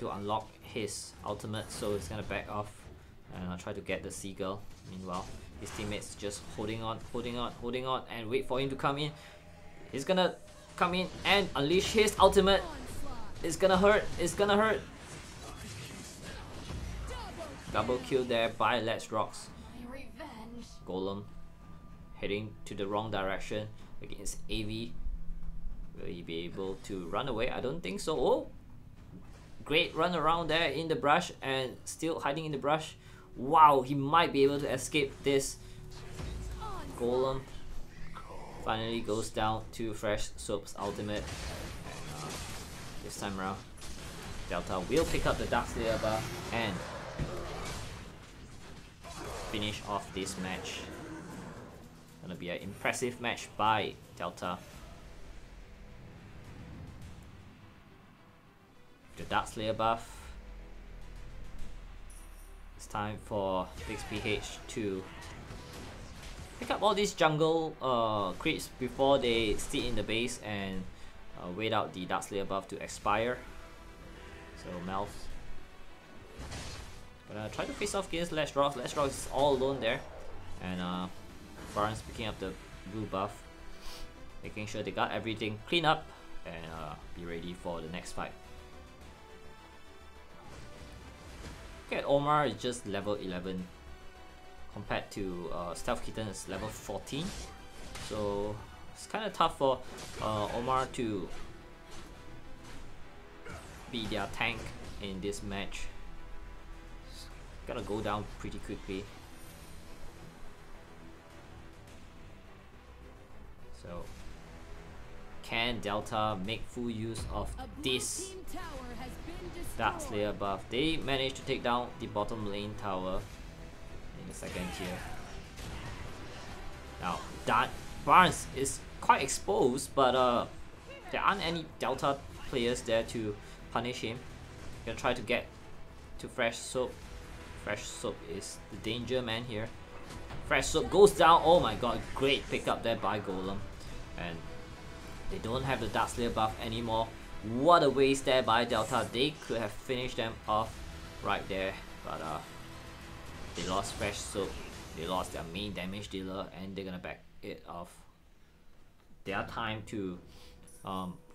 unlock his ultimate, so he's gonna back off and try to get the Seagull. Meanwhile, his teammates just holding on, and wait for him to come in. He's gonna come in and unleash his ultimate. It's gonna hurt. Double kill there by Let's Rocks. Golem heading to the wrong direction against AV. Will he be able to run away? I don't think so. Oh, great run around there in the brush and still hiding in the brush. Wow, he might be able to escape this. Golem finally goes down to Fresh Soap's ultimate. And this time around, Delta will pick up the Dark Slayer buff and finish off this match. Gonna be an impressive match by Delta. The Dark Slayer buff. It's time for DixPH to pick up all these jungle creeps before they sit in the base and wait out the Dark Slayer buff to expire. So Melf gonna try to face off against Let's Rocks. Let's Rocks is all alone there, and Barnes picking up the blue buff, making sure they got everything clean up and be ready for the next fight. Okay, Omar is just level 11 compared to Stealth Kitten is level 14, so it's kind of tough for Omar to be their tank in this match. It's gonna go down pretty quickly. So can Delta make full use of this Dark Slayer buff? They managed to take down the bottom lane tower in the second tier. Now that Barnes is quite exposed, but there aren't any Delta players there to punish him. Gonna try to get to Fresh Soap. Fresh Soap is the danger man here. Fresh Soap goes down. Oh my god, great pickup there by Golem. And they don't have the Dark Slayer buff anymore. What a waste there by Delta. They could have finished them off right there. But they lost Fresh Soap. They lost their main damage dealer, and they're gonna back it off. Their time to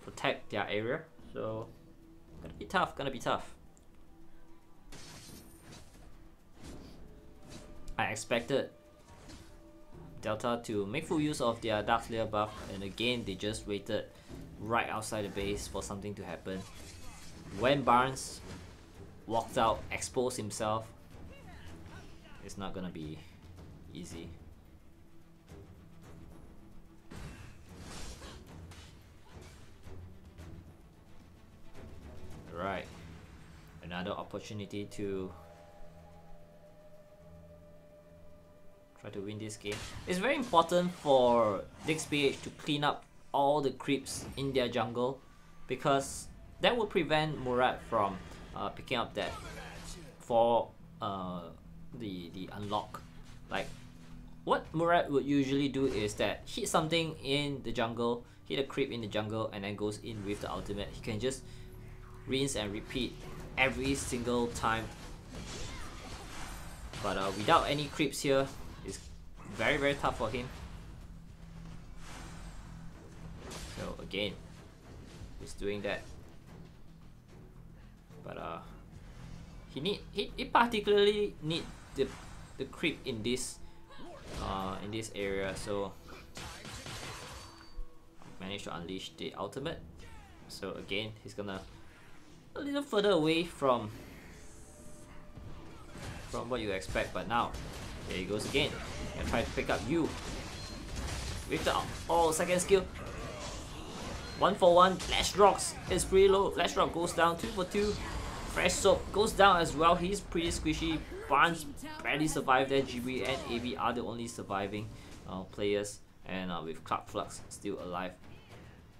protect their area. So gonna be tough, gonna be tough. I expected Delta to make full use of their Dark Slayer buff, and again they just waited right outside the base for something to happen. When Barnes walked out, exposed himself, it's not gonna be easy. Right, another opportunity to try to win this game. It's very important for DixPH to clean up all the creeps in their jungle, because that will prevent Murad from picking up that for the unlock. Like what Murad would usually do is that hit something in the jungle, hit a creep in the jungle, and then goes in with the ultimate. He can just rinse and repeat every single time. But without any creeps here, it's very tough for him. So again, he's doing that. But he particularly need the creep in this area. So managed to unleash the ultimate. So again, he's gonna a little further away from what you expect, but now there he goes again. Gonna try to pick up you with the second skill. 1-for-1. Lash Rocks is pretty low. Lash Rock goes down. 2-for-2. Fresh Soap goes down as well. He's pretty squishy. Barnes barely survived there. GB and AV are the only surviving players, and with Clark Flux still alive,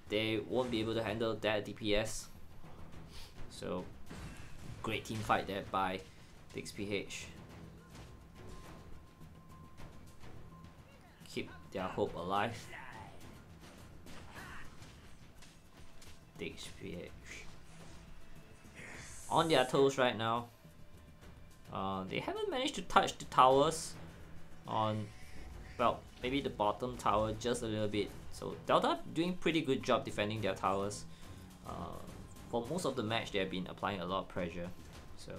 they won't be able to handle that DPS. So great team fight there by DixPH. Keep their hope alive. DixPH on their toes right now. They haven't managed to touch the towers on, well, maybe the bottom tower just a little bit. So Delta doing pretty good job defending their towers. For most of the match, they have been applying a lot of pressure. So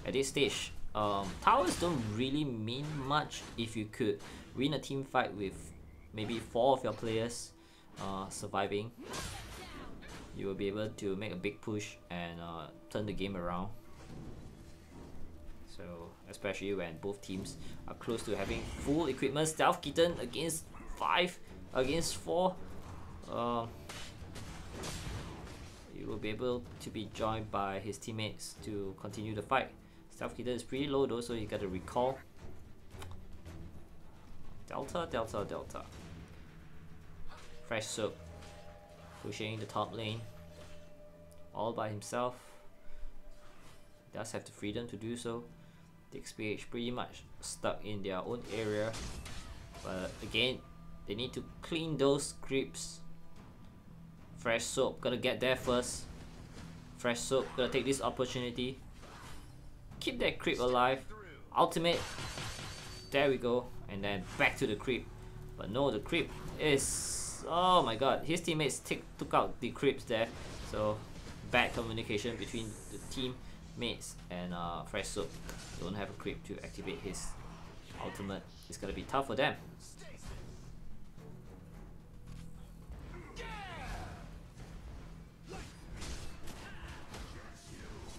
at this stage, towers don't really mean much. If you could win a team fight with maybe 4 of your players surviving, you will be able to make a big push and turn the game around. So especially when both teams are close to having full equipment. Stealth Kitten against 5 against 4. You will be able to be joined by his teammates to continue the fight. Stealth Kitten is pretty low though, so you gotta recall. Delta. Fresh Soap pushing the top lane all by himself. He does have the freedom to do so. DixPH pretty much stuck in their own area, but again, they need to clean those creeps. Fresh Soap gotta get there first. Fresh Soap gotta take this opportunity, keep that creep alive. Ultimate, there we go, and then back to the creep. But no, the creep is, oh my god, his teammates took out the creeps there. So bad communication between the teammates, and Fresh Soap don't have a creep to activate his ultimate. It's gonna be tough for them.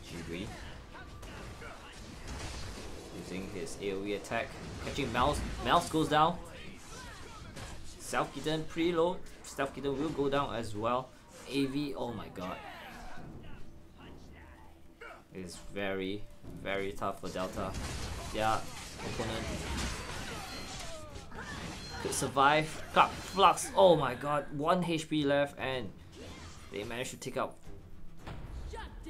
GB using his AOV attack, catching Mouse. Mouse goes down. Stealth Kitten pretty low. Stealth Kitten will go down as well. AV, oh my god. is very, very tough for Delta. Their opponent could survive. Got Flux, oh my god, 1 HP left, and they managed to take out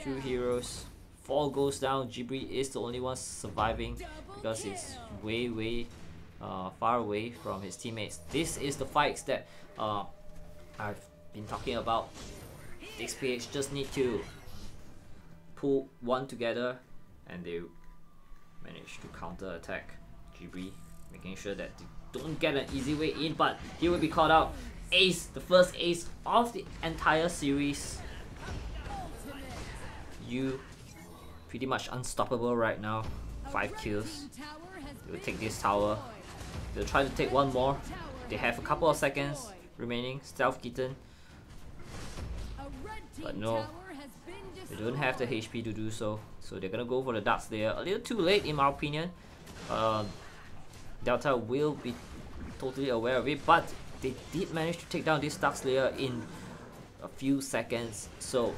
2 heroes. 4 goes down. Jibri is the only one surviving because he's way far away from his teammates. This is the fights that I've been talking about. The XPH just need to pull one together, and they manage to counter attack Jibri, making sure that they don't get an easy way in, but he will be caught out. Ace, the first ace of the entire series. You pretty much unstoppable right now. 5 kills. They will take this tower. They'll try to take one more. They have a couple of seconds remaining. Stealth Kitten, but no, they don't have the HP to do so. So they're gonna go for the Dark Slayer. A little too late in my opinion. Delta will be totally aware of it, but they did manage to take down this Dark Slayer in a few seconds. So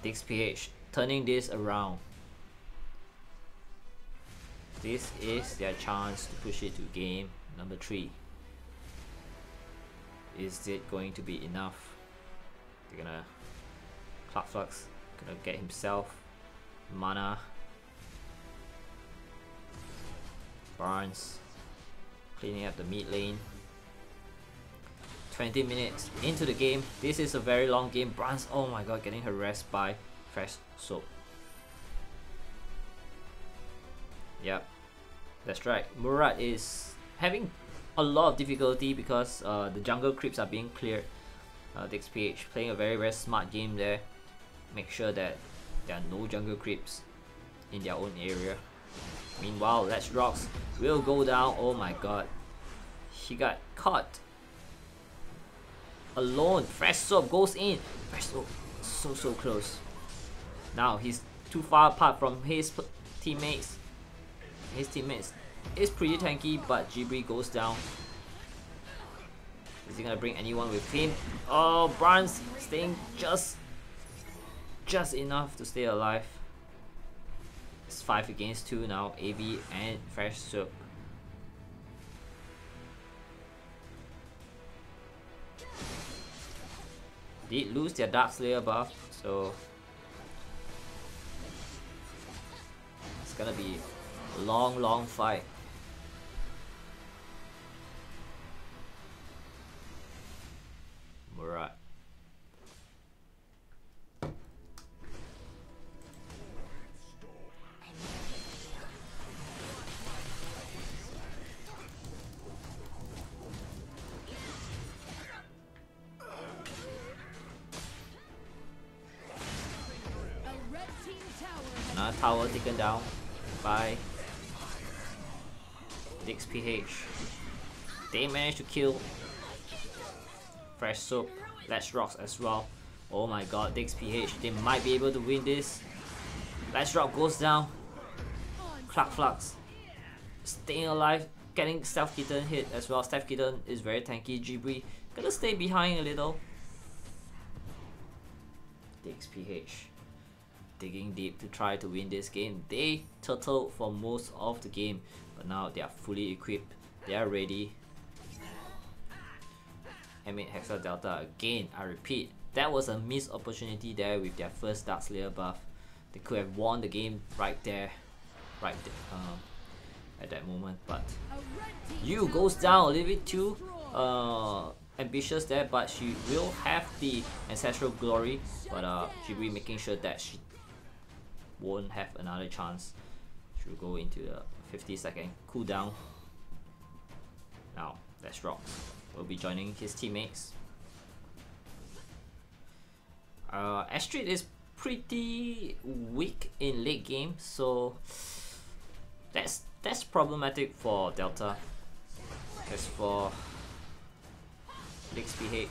the XPH turning this around. This is their chance to push it to game number 3. Is it going to be enough? They're gonna Clark Flux, gonna get himself mana. Barnes cleaning up the mid lane. 20 minutes into the game. This is a very long game. Barnes, oh my god, getting harassed by Fresh Soap. Yep, that's right. Murat is having a lot of difficulty because the jungle creeps are being cleared. The XPH playing a very smart game there. Make sure that there are no jungle creeps in their own area. Meanwhile, Let's Rocks will go down. Oh my god, he got caught alone. Fresh Soap goes in. Fresh Soap, so close. Now he's too far apart from his teammates. His teammates is pretty tanky, but Jibri goes down. Is he gonna bring anyone with him? Oh, Barnes staying just enough to stay alive. It's 5 against 2 now. AV and Fresh Soap. Did lose their Dark Slayer buff, so it's gonna be a long fight. Murat. Another tower taken down by the XPH. They managed to kill Fresh Soap, Let's Rocks as well. Oh my god, the XPH, they might be able to win this. Let's Rock goes down. Clark Flux staying alive, getting Stealth Kitten hit as well. Stealth Kitten is very tanky. Jibri gonna stay behind a little. The XPH digging deep to try to win this game. They turtled for most of the game, but now they are fully equipped. They are ready. M8 Hexa Delta again. I repeat, that was a missed opportunity there with their first Dark Slayer buff. They could have won the game right there, at that moment. But Yu goes down a little bit too ambitious there, but she will have the Ancestral Glory. But Jibri making sure that she won't have another chance. She'll go into the 50-second cooldown. Now, Let's Rock will be joining his teammates. Astrid is pretty weak in late game, so that's problematic for Delta. As for XPH,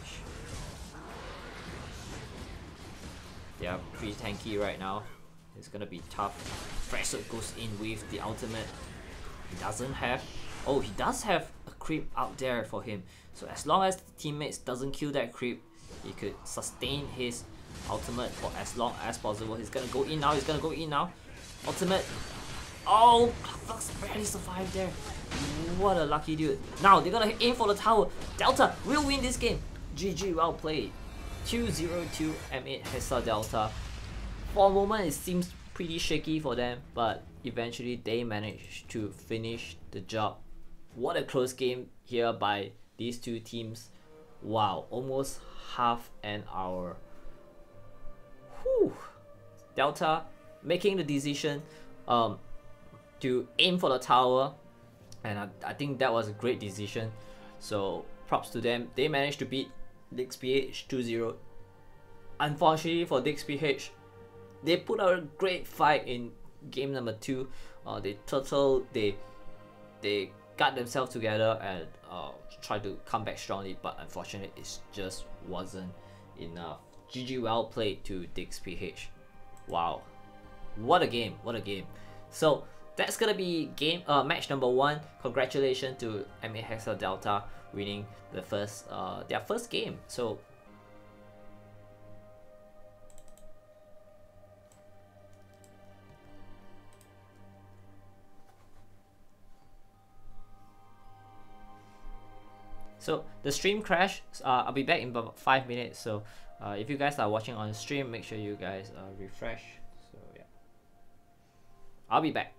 they are pretty tanky right now. It's gonna be tough. Fresh goes in with the ultimate. He doesn't have... Oh, he does have a creep out there for him. So as long as the teammates doesn't kill that creep, he could sustain his ultimate for as long as possible. He's gonna go in now. He's gonna go in now. Ultimate. Oh, Flux barely survived there. What a lucky dude. Now they're gonna aim for the tower. Delta will win this game. GG, well played. 2-0 to M8 Hexa Delta. For a moment it seems pretty shaky for them, but eventually they managed to finish the job. What a close game here by these two teams. Wow, almost half an hour. Whew. Delta making the decision to aim for the tower, and I think that was a great decision. So props to them. They managed to beat DixPH 2-0. Unfortunately for DixPH, they put out a great fight in game number 2. They got themselves together and tried to come back strongly, but unfortunately it just wasn't enough. GG, well played to DixPH. Wow, what a game, what a game. So that's gonna be game match number 1. Congratulations to M8 Hexa Delta winning the first their first game. So the stream crashed. I'll be back in about 5 minutes. So if you guys are watching on stream, make sure you guys refresh. So yeah, I'll be back.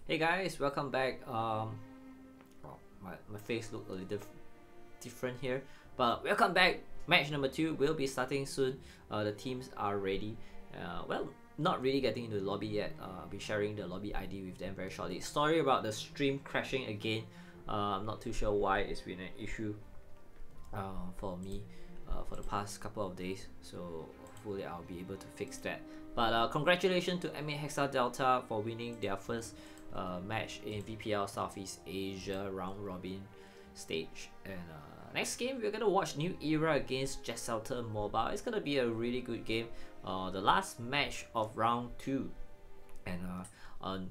Hey guys, welcome back. Oh, my face looked a little different here, but welcome back match number 2 will be starting soon. The teams are ready. Well, not really getting into the lobby yet. I'll be sharing the lobby ID with them very shortly. Sorry about the stream crashing again. I'm not too sure why it's been an issue for me for the past couple of days. So hopefully I'll be able to fix that. But congratulations to MA Hexa Delta for winning their first match in VPL Southeast Asia round robin stage. And next game we're gonna watch New Era against Jesselter Mobile. It's gonna be a really good game. The last match of round 2, and on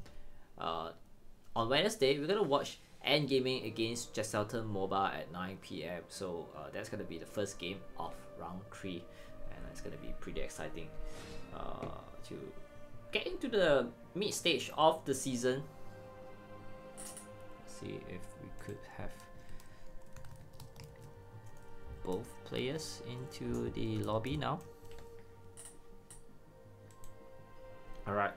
Wednesday we're gonna watch Endgaming against Jesselter Mobile at 9 PM. So that's gonna be the first game of round 3, and it's gonna be pretty exciting to get into the mid stage of the season. Let's see if we could have both players into the lobby now. Alright,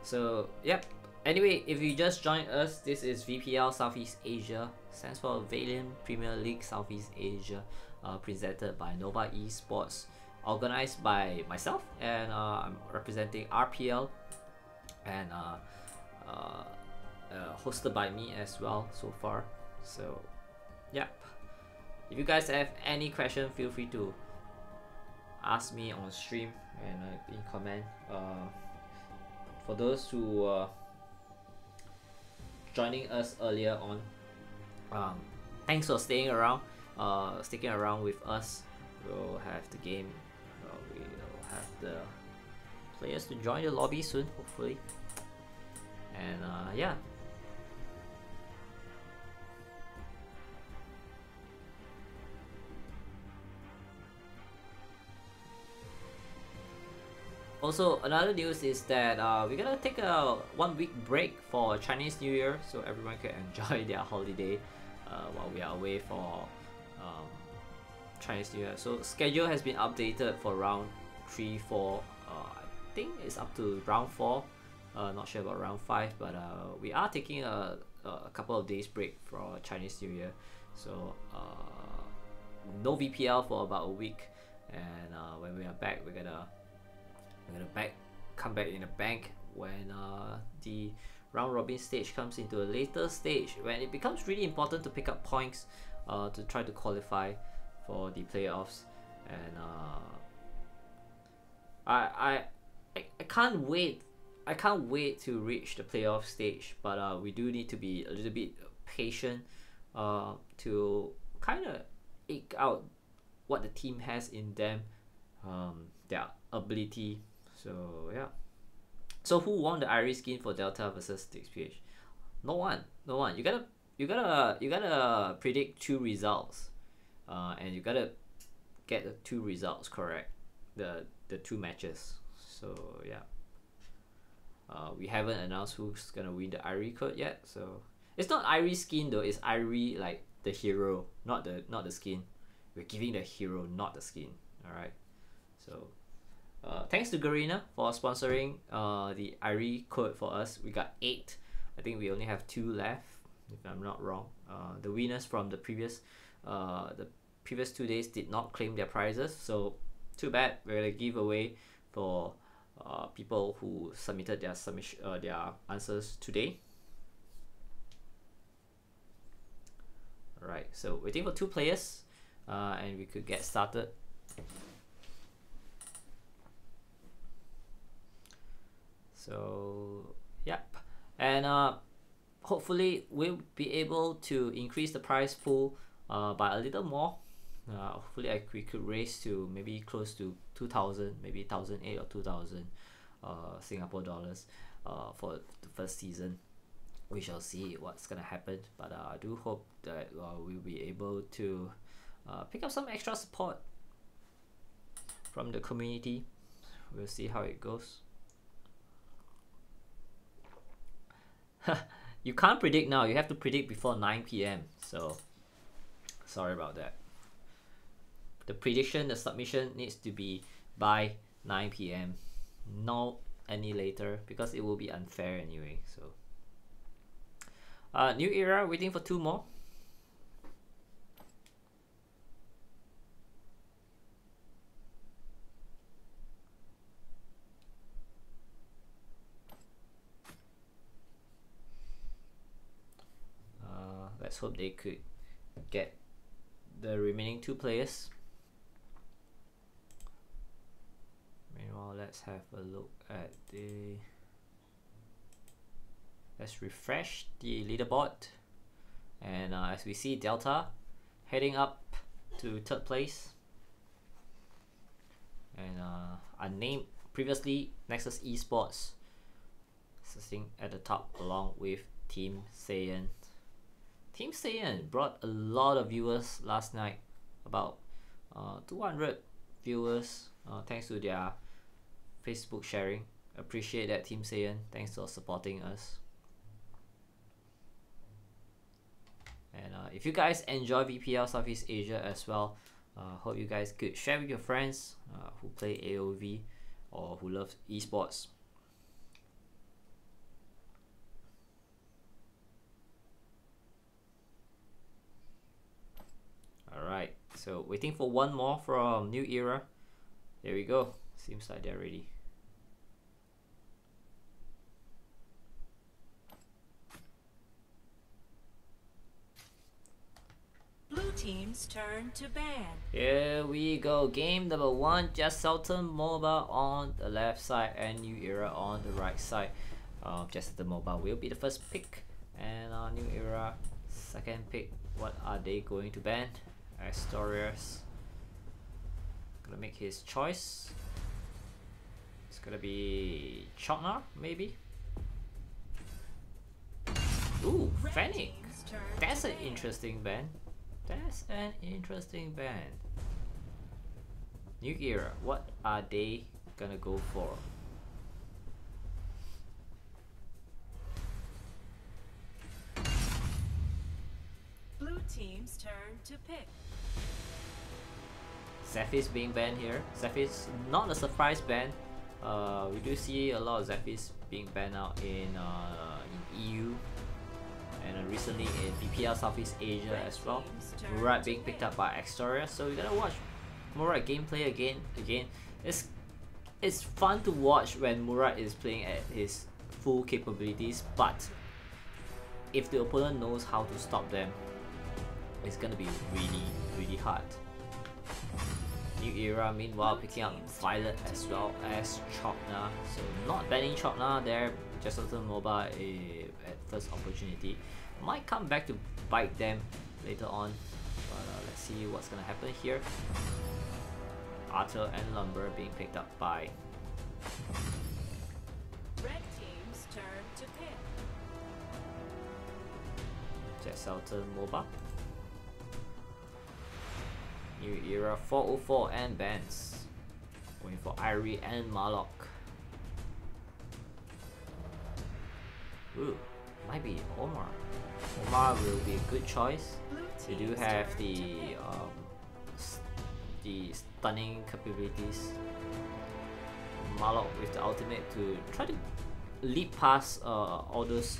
so yep. Anyway, if you just joined us, this is VPL Southeast Asia, stands for Valiant Premier League Southeast Asia, presented by Nova eSports, organized by myself, and I'm representing RPL, and hosted by me as well so far. So yep, if you guys have any question, feel free to ask me on stream and in comment. For those who joining us earlier on, thanks for staying around, sticking around with us. We'll have the game, we'll have the players to join the lobby soon, hopefully. And yeah. Also, another news is that we're gonna take a 1-week break for Chinese New Year, so everyone can enjoy their holiday while we are away for Chinese New Year. So schedule has been updated for round 3, 4. I think it's up to round 4. Not sure about round 5, but we are taking a couple of days break for Chinese New Year. So no VPL for about a week, and when we are back, we're gonna come back in a bank when the round robin stage comes into a later stage, when it becomes really important to pick up points to try to qualify for the playoffs. And I can't wait to reach the playoff stage, but we do need to be a little bit patient to kind of eke out what the team has in them, their ability. So yeah. So who won the Iris skin for Delta versus 6PH? No one. You gotta predict 2 results, and you gotta get the 2 results correct, the 2 matches. So yeah. We haven't announced who's gonna win the Iris code yet. So it's not Iris skin though. It's Iris like the hero, not the skin. We're giving the hero, not the skin. All right. So. Thanks to Garena for sponsoring the Iris code for us. We got 8. I think we only have 2 left, if I'm not wrong. The winners from the previous 2 days did not claim their prizes, so too bad. We're gonna give away for people who submitted their answers today. Alright, so waiting for 2 players, and we could get started. So yep, and hopefully we'll be able to increase the prize pool by a little more. Hopefully we could raise to maybe close to 2,000, maybe 1,008 or 2,000 Singapore dollars for the first season. We shall see what's gonna happen, but I do hope that we'll be able to pick up some extra support from the community. We'll see how it goes. You can't predict now, you have to predict before 9 PM, so sorry about that. The submission needs to be by 9 PM, not any later, because it will be unfair anyway. So New Era waiting for 2 more. let's hope they could get the remaining 2 players. Meanwhile, let's have a look at the... Let's refresh the leaderboard. And as we see, Delta heading up to 3rd place. And unnamed previously, Nexus eSports sitting at the top along with Team Saiyan. Team Saiyan brought a lot of viewers last night, about 200 viewers thanks to their Facebook sharing. Appreciate that, Team Saiyan. Thanks for supporting us. And if you guys enjoy VPL Southeast Asia as well, hope you guys could share with your friends who play AOV or who love esports. Alright, so waiting for one more from New Era. There we go. Seems like they're ready. Blue team's turn to ban. Here we go. Game number 1. Just Sultan Mobile on the left side and New Era on the right side. Just the Mobile will be the first pick, and New Era second pick. What are they going to ban? Astorius gonna make his choice. It's gonna be Choknar, maybe. Ooh, Fennec. That's an interesting ban. That's an interesting ban. New Era, what are they gonna go for? Blue team's turn to pick. Zephyr's being banned here. Zephyr's not a surprise ban. We do see a lot of Zephyr's being banned out in EU and recently in VPL Southeast Asia as well. Murat being picked up by Extoria, so we're gonna watch Murat gameplay again. It's fun to watch when Murat is playing at his full capabilities, but if the opponent knows how to stop them, it's gonna be really hard. New Era meanwhile picking up Violet as well as Choknar, so not banning Choknar there. Just Sultan Mobile at first opportunity might come back to bite them later on, but let's see what's gonna happen here. Arthur and Lumber being picked up by Red team's turn to pick. Just Sultan Mobile. New Era 404 and bans. Going for Irie and Marlock. Ooh, might be Omar. Omar will be a good choice. They do have the stunning capabilities. Marlock with the ultimate to try to leap past all those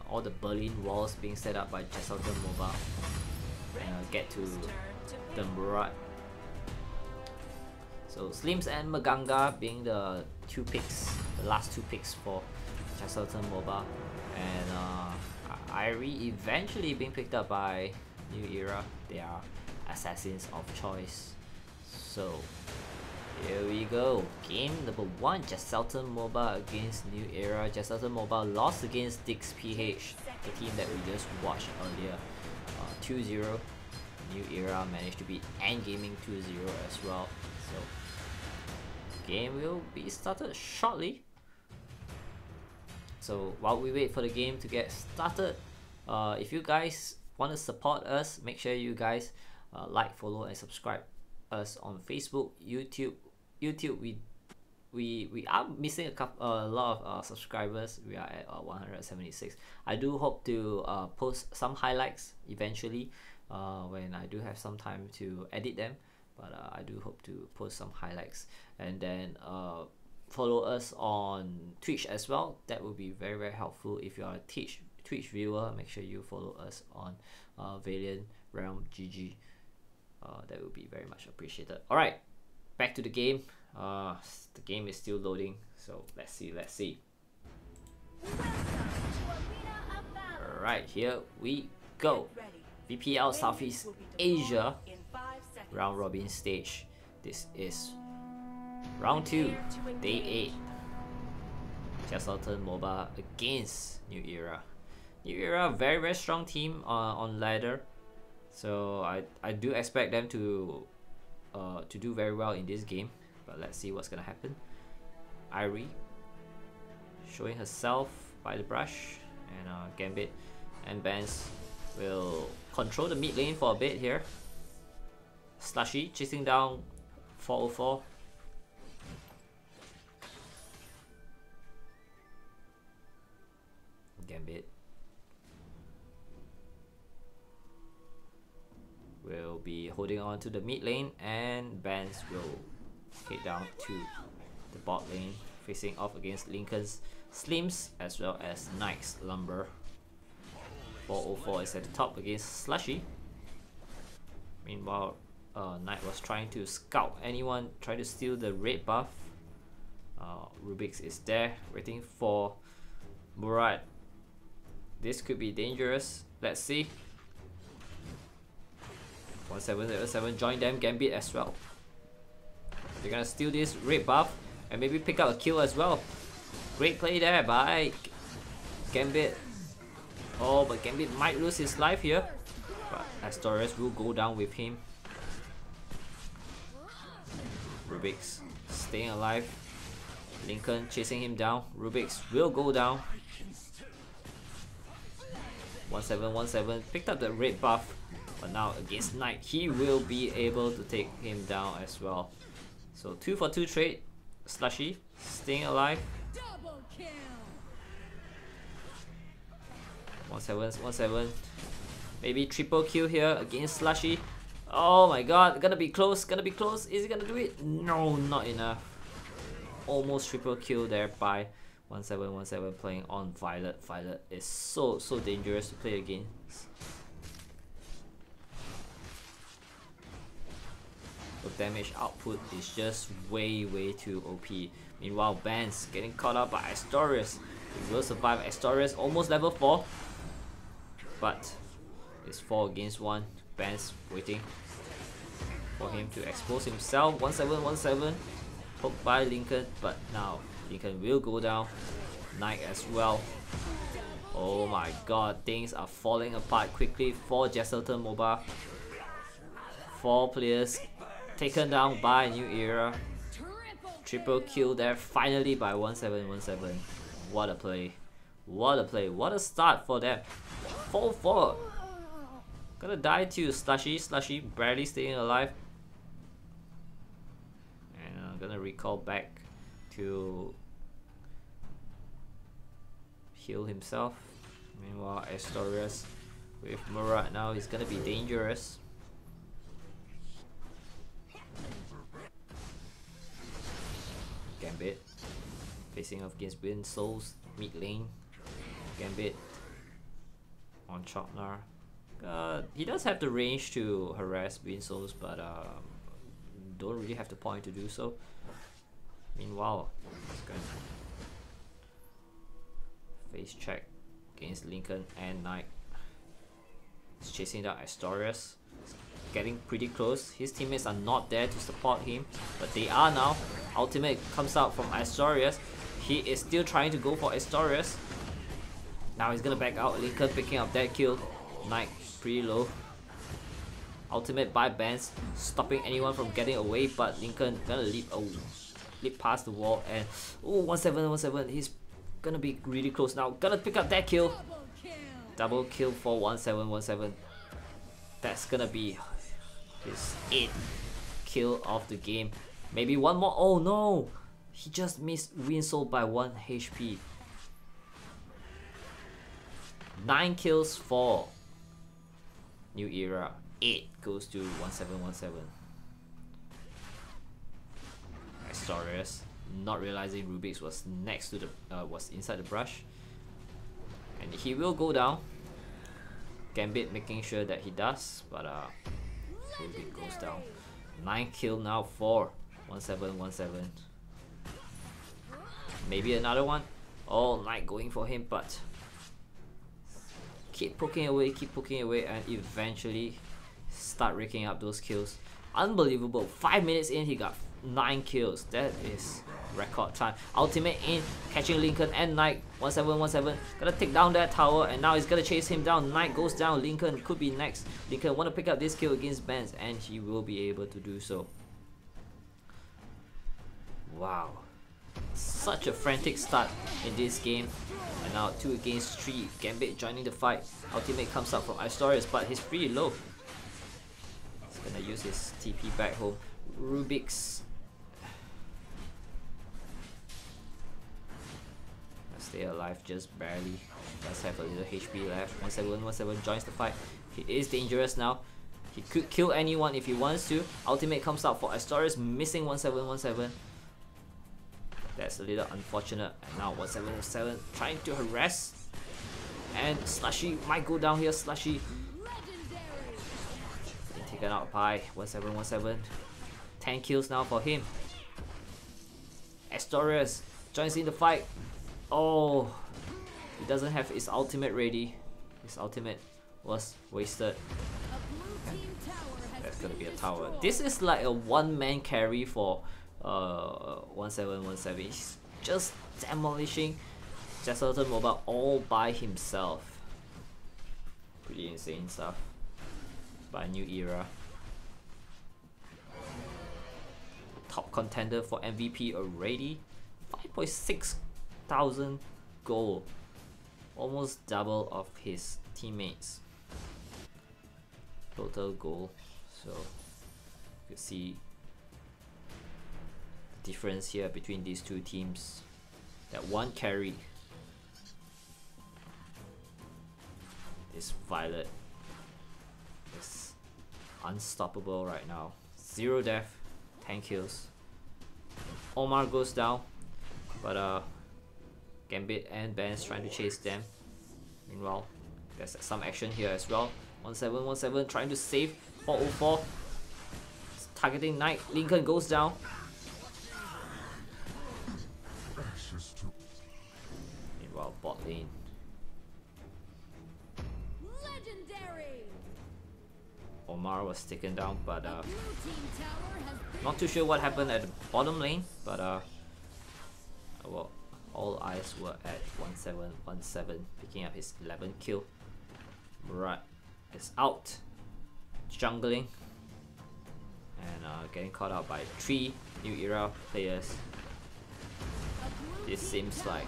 all the Berlin walls being set up by Sultan Mobile and get to the Murat. So Slims and Maganga being the last two picks for Sultan Mobile, and Irie eventually being picked up by New Era. They are assassins of choice. So here we go. Game number 1, Just Sultan Mobile against New Era. Just Sultan Mobile lost against Dix PH, the team that we just watched earlier, 2-0. New Era managed to beat Endgaming 2-0 as well. So game will be started shortly. So while we wait for the game to get started, if you guys want to support us, make sure you guys like, follow, and subscribe us on Facebook, YouTube. We are missing a lot of subscribers. We are at 176. I do hope to post some highlights eventually when I do have some time to edit them, but I do hope to post some highlights. And then follow us on Twitch as well. That will be very helpful. If you are a Twitch viewer, make sure you follow us on Valiant Realm GG. That will be very much appreciated. Alright, back to the game. The game is still loading, so let's see. Alright, here we go. Get ready. VPL Wings Southeast will be deployed Asia in 5 seconds. round robin stage. This is round 2, day 8. Chesterton MOBA against New Era. New Era, very strong team on ladder. So I do expect them to do very well in this game. But let's see what's gonna happen. Irie showing herself by the brush, and Gambit and Vance will control the mid lane for a bit here. Slushy chasing down 404. Gambit will be holding on to the mid lane, and Vance will head down to the bot lane, facing off against Lincoln's Slims as well as Knight's Lumber. 404 is at the top against Slushy. Meanwhile, Knight was trying to scout anyone trying to steal the red buff. Rubik's is there waiting for Murad. This could be dangerous. Let's see. 1707 join them. Gambit as well. They're gonna steal this red buff and maybe pick up a kill as well. Great play there by Gambit. Oh, but Gambit might lose his life here. But Astorius will go down with him. Rubik's staying alive. Lincoln chasing him down. Rubik's will go down. 1717 picked up the red buff, but now against Knight he will be able to take him down as well. So 2 for 2 trade. Slushy staying alive. 1717 maybe triple kill here against Slushy. Oh my god, gonna be close, gonna be close. Is he gonna do it? No, not enough. Almost triple kill there by 1717 playing on Violet. Violet is so dangerous to play against. The damage output is just way too OP. Meanwhile, Vance getting caught up by Astorius. He will survive. Astorius almost level 4, but it's 4 against 1. Vance waiting for him to expose himself. 1717 poked by Lincoln, but now Lincoln will go down. Knight as well. Oh my god, things are falling apart quickly for Jesselton MOBA. 4 players taken down by New Era. Triple kill there finally by 1717. What a play. What a play. What a start for them. 4-4. Gonna die to Slushy. Slushy barely staying alive. And I'm gonna recall back to heal himself. Meanwhile, Astorius with Murat now is gonna be dangerous. Gambit facing off against Wind Souls mid lane. Gambit on Chopnar. He does have the range to harass Wind Souls, but don't really have the point to do so. Meanwhile, he's going to face check against Lincoln and Knight. He's chasing down Astorius. Getting pretty close. His teammates are not there to support him, but they are now. Ultimate comes out from Astorius. He is still trying to go for Astorius. Now he's gonna back out. Lincoln picking up that kill. Knight pretty low. Ultimate by Vance, stopping anyone from getting away, but Lincoln gonna leap past the wall, and 1717. He's gonna be really close now. Gonna pick up that kill. Double kill for 1717. That's gonna be his 8th kill of the game. Maybe one more. Oh no! He just missed Winslow by 1 HP. 9 kills for New Era. 8 goes to 1717. Astorius not realizing Rubik's was next to the was inside the brush, and he will go down. Gambit making sure that he does, but Rubik goes down. 9 kill now for 1717. Maybe another one. Oh, Knight going for him, but keep poking away, and eventually start raking up those kills. Unbelievable. 5 minutes in, he got 9 kills. That is record time. Ultimate in, catching Lincoln and Knight. 1717, gonna take down that tower, and now he's gonna chase him down. Knight goes down, Lincoln could be next. Lincoln want to pick up this kill against Benz, and he will be able to do so. Wow, such a frantic start in this game. And now 2 against 3, Gambit joining the fight. Ultimate comes out from Istorius, but he's pretty low. He's gonna use his TP back home. Rubik's stay alive just barely. Does have a little HP left. 1717 joins the fight. He is dangerous now. He could kill anyone if he wants to. Ultimate comes out for Astorius, missing 1717. That's a little unfortunate. And now 1717 trying to harass. And Slushy might go down here. Slushy being taken out by 1717. 10 kills now for him. Astorius joins in the fight. Oh, he doesn't have his ultimate ready. His ultimate was wasted. That's gonna be a tower. This is like a one-man carry for 1717. He's just demolishing Jesselton Mobile all by himself. Pretty insane stuff by New Era. Top contender for MVP already. 5.6 thousand gold, almost double of his teammates total goal. So you could see the difference here between these two teams. That one carry is Violet is unstoppable right now. 0 death, 10 kills. Omar goes down, but Gambit and Ben's trying to chase them. Meanwhile, there's some action here as well. 1717 trying to save 404. Targeting Knight. Lincoln goes down. Meanwhile, bot lane. Omar was taken down, but not too sure what happened at the bottom lane. But well, all eyes were at 1717 picking up his 11th kill. Murat is out jungling and getting caught out by 3 New Era players. This seems like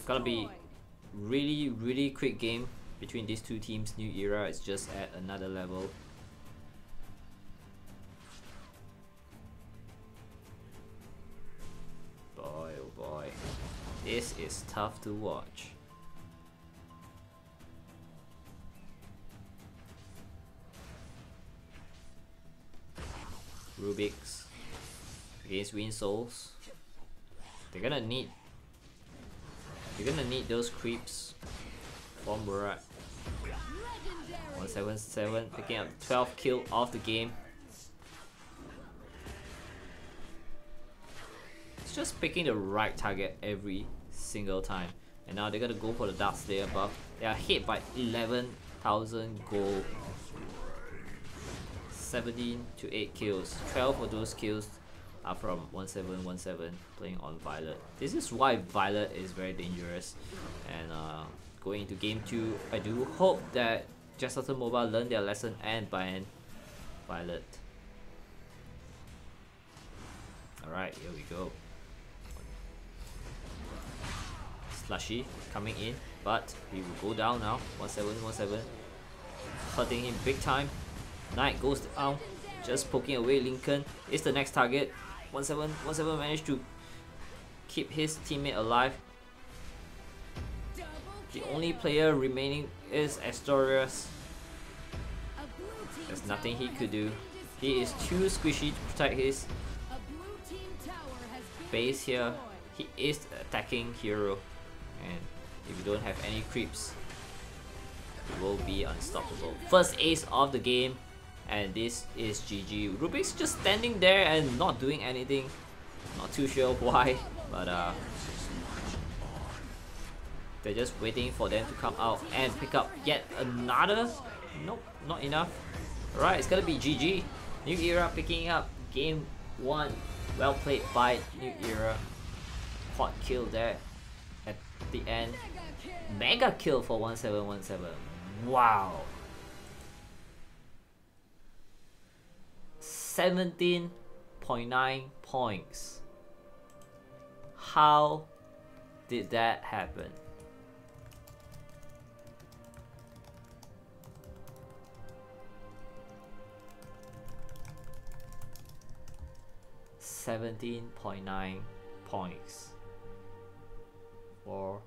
gonna be really quick game between these two teams. New Era is just at another level. Boy oh boy, this is tough to watch. Rubik's against Wind Souls. They're gonna need those creeps from Murat. 177 picking up 12th kill of the game. It's just picking the right target every single time. And now they're gonna go for the Dark Slayer buff. They are hit by 11,000 gold. 17 to 8 kills. 12 of those kills are from 1717 playing on Violet. This is why Violet is very dangerous. And going into game 2, I do hope that Jesselton Mobile learn their lesson and ban Violet. Alright, here we go. Slushy coming in, but he will go down now. 1717 hurting him big time. Knight goes down, just poking away. Lincoln is the next target. 1717 managed to keep his teammate alive. The only player remaining is Astorius. There's nothing he could do. He is too squishy to protect his base here. He is the attacking hero, and if you don't have any creeps, you will be unstoppable. First ace of the game. And this is GG. Rubik's just standing there and not doing anything. Not too sure why, but They're just waiting for them to come out and pick up yet another. Nope, not enough. Alright, it's gonna be GG. New Era picking up game 1. Well played by New Era. Hot kill there at the end. Mega kill for 1717. Wow. 17.9 points. How did that happen? $17.9 points for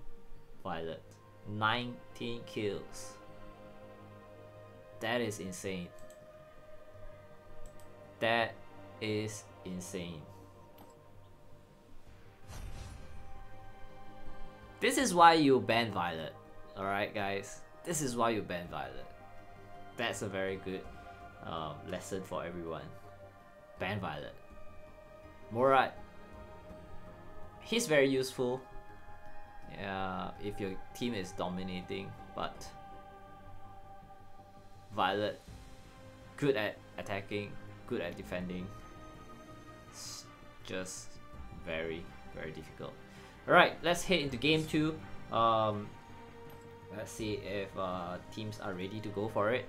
Violet. 19 kills. That is insane. That is insane. This is why you ban Violet. Alright guys, this is why you ban Violet. That's a very good lesson for everyone. Ban Violet. Murad, he's very useful if your team is dominating, but Violet, good at attacking, good at defending. It's just very, very difficult. Alright, let's head into game 2. Let's see if teams are ready to go for it.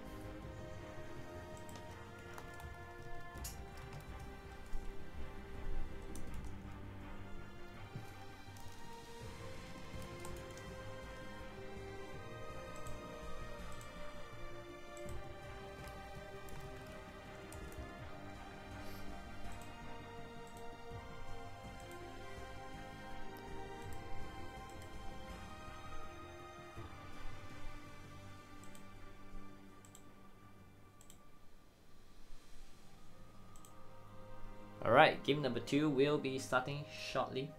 Alright, game number 2 will be starting shortly.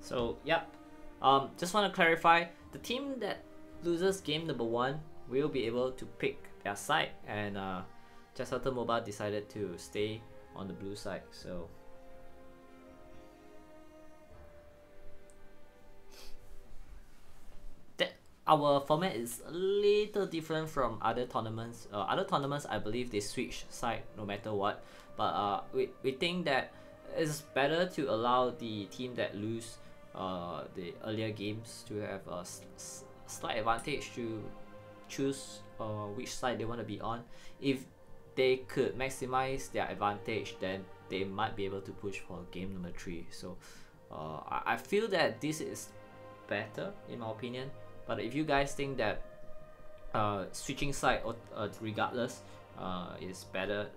So, yep. Just want to clarify, the team that loses game number 1 will be able to pick their side, and Jasata Mobile decided to stay on the blue side. So our format is a little different from other tournaments. Other tournaments, I believe they switch side no matter what, but we think that it's better to allow the team that lose the earlier games to have a slight advantage to choose which side they want to be on. If they could maximize their advantage, then they might be able to push for game number 3. So I feel that this is better in my opinion. But if you guys think that switching side regardless is better,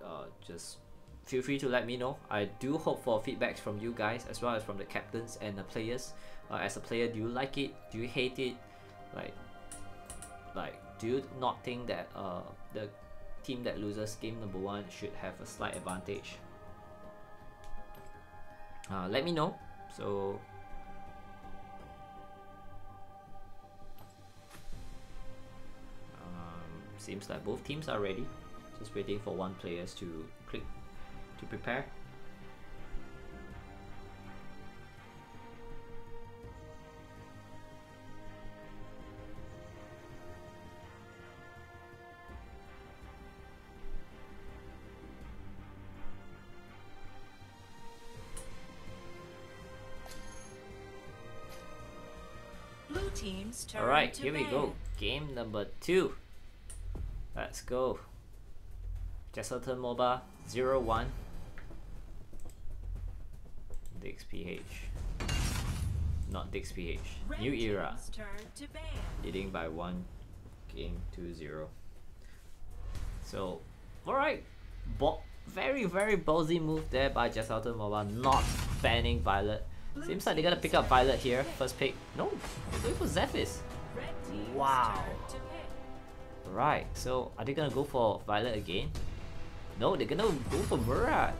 just feel free to let me know. I do hope for feedbacks from you guys as well as from the captains and the players. As a player, do you like it? Do you hate it? Like do you not think that the team that loses game number 1 should have a slight advantage? Let me know. So seems like both teams are ready. Just waiting for one player to click to prepare. Blue team's turn. Alright, to here we ban. go. Game number 2. Let's go. Jesselton MOBA 0-1. Dix PH. Not Dix PH. New Era. Team's turn to ban. Leading by 1 game 2-0. So, alright. Very ballsy move there by Just Alton Mobile, not banning Violet. Seems like they're gonna pick up Violet here. First pick. No, they're going for Zephys. Red team's Wow. turn to pick. Right, so are they gonna go for Violet again? No, they're gonna go for Murat.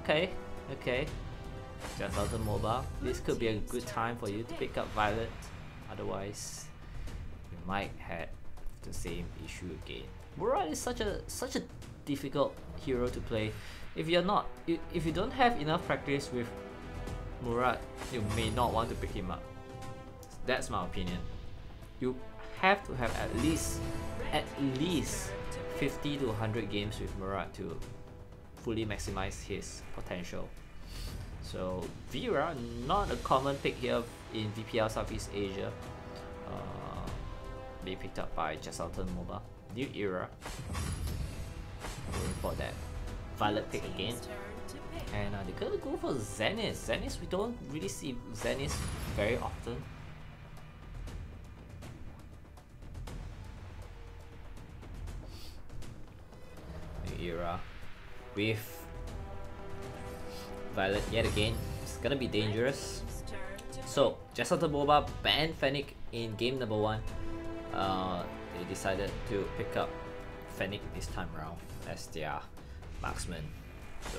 Okay. Just Alton Mobile. This could be a good time for you to pick up Violet. Otherwise, you might have the same issue again. Murat is such a difficult hero to play. If you don't have enough practice with Murat, you may not want to pick him up. That's my opinion. You have to have at least 50 to 100 games with Murat to fully maximize his potential. So Vera, not a common pick here in VPL Southeast Asia. They picked up by Just Alton Mobile. New Era. Going for that Violet pick again. Team's turn to pick. And they're gonna go for Zenith. Zenith, we don't really see Zenith very often. New Era with Violet yet again. It's gonna be dangerous. Team's turn to pick. So, Just Alton Mobile banned Fennec in game number 1. They decided to pick up Fennec this time around as their marksman. So,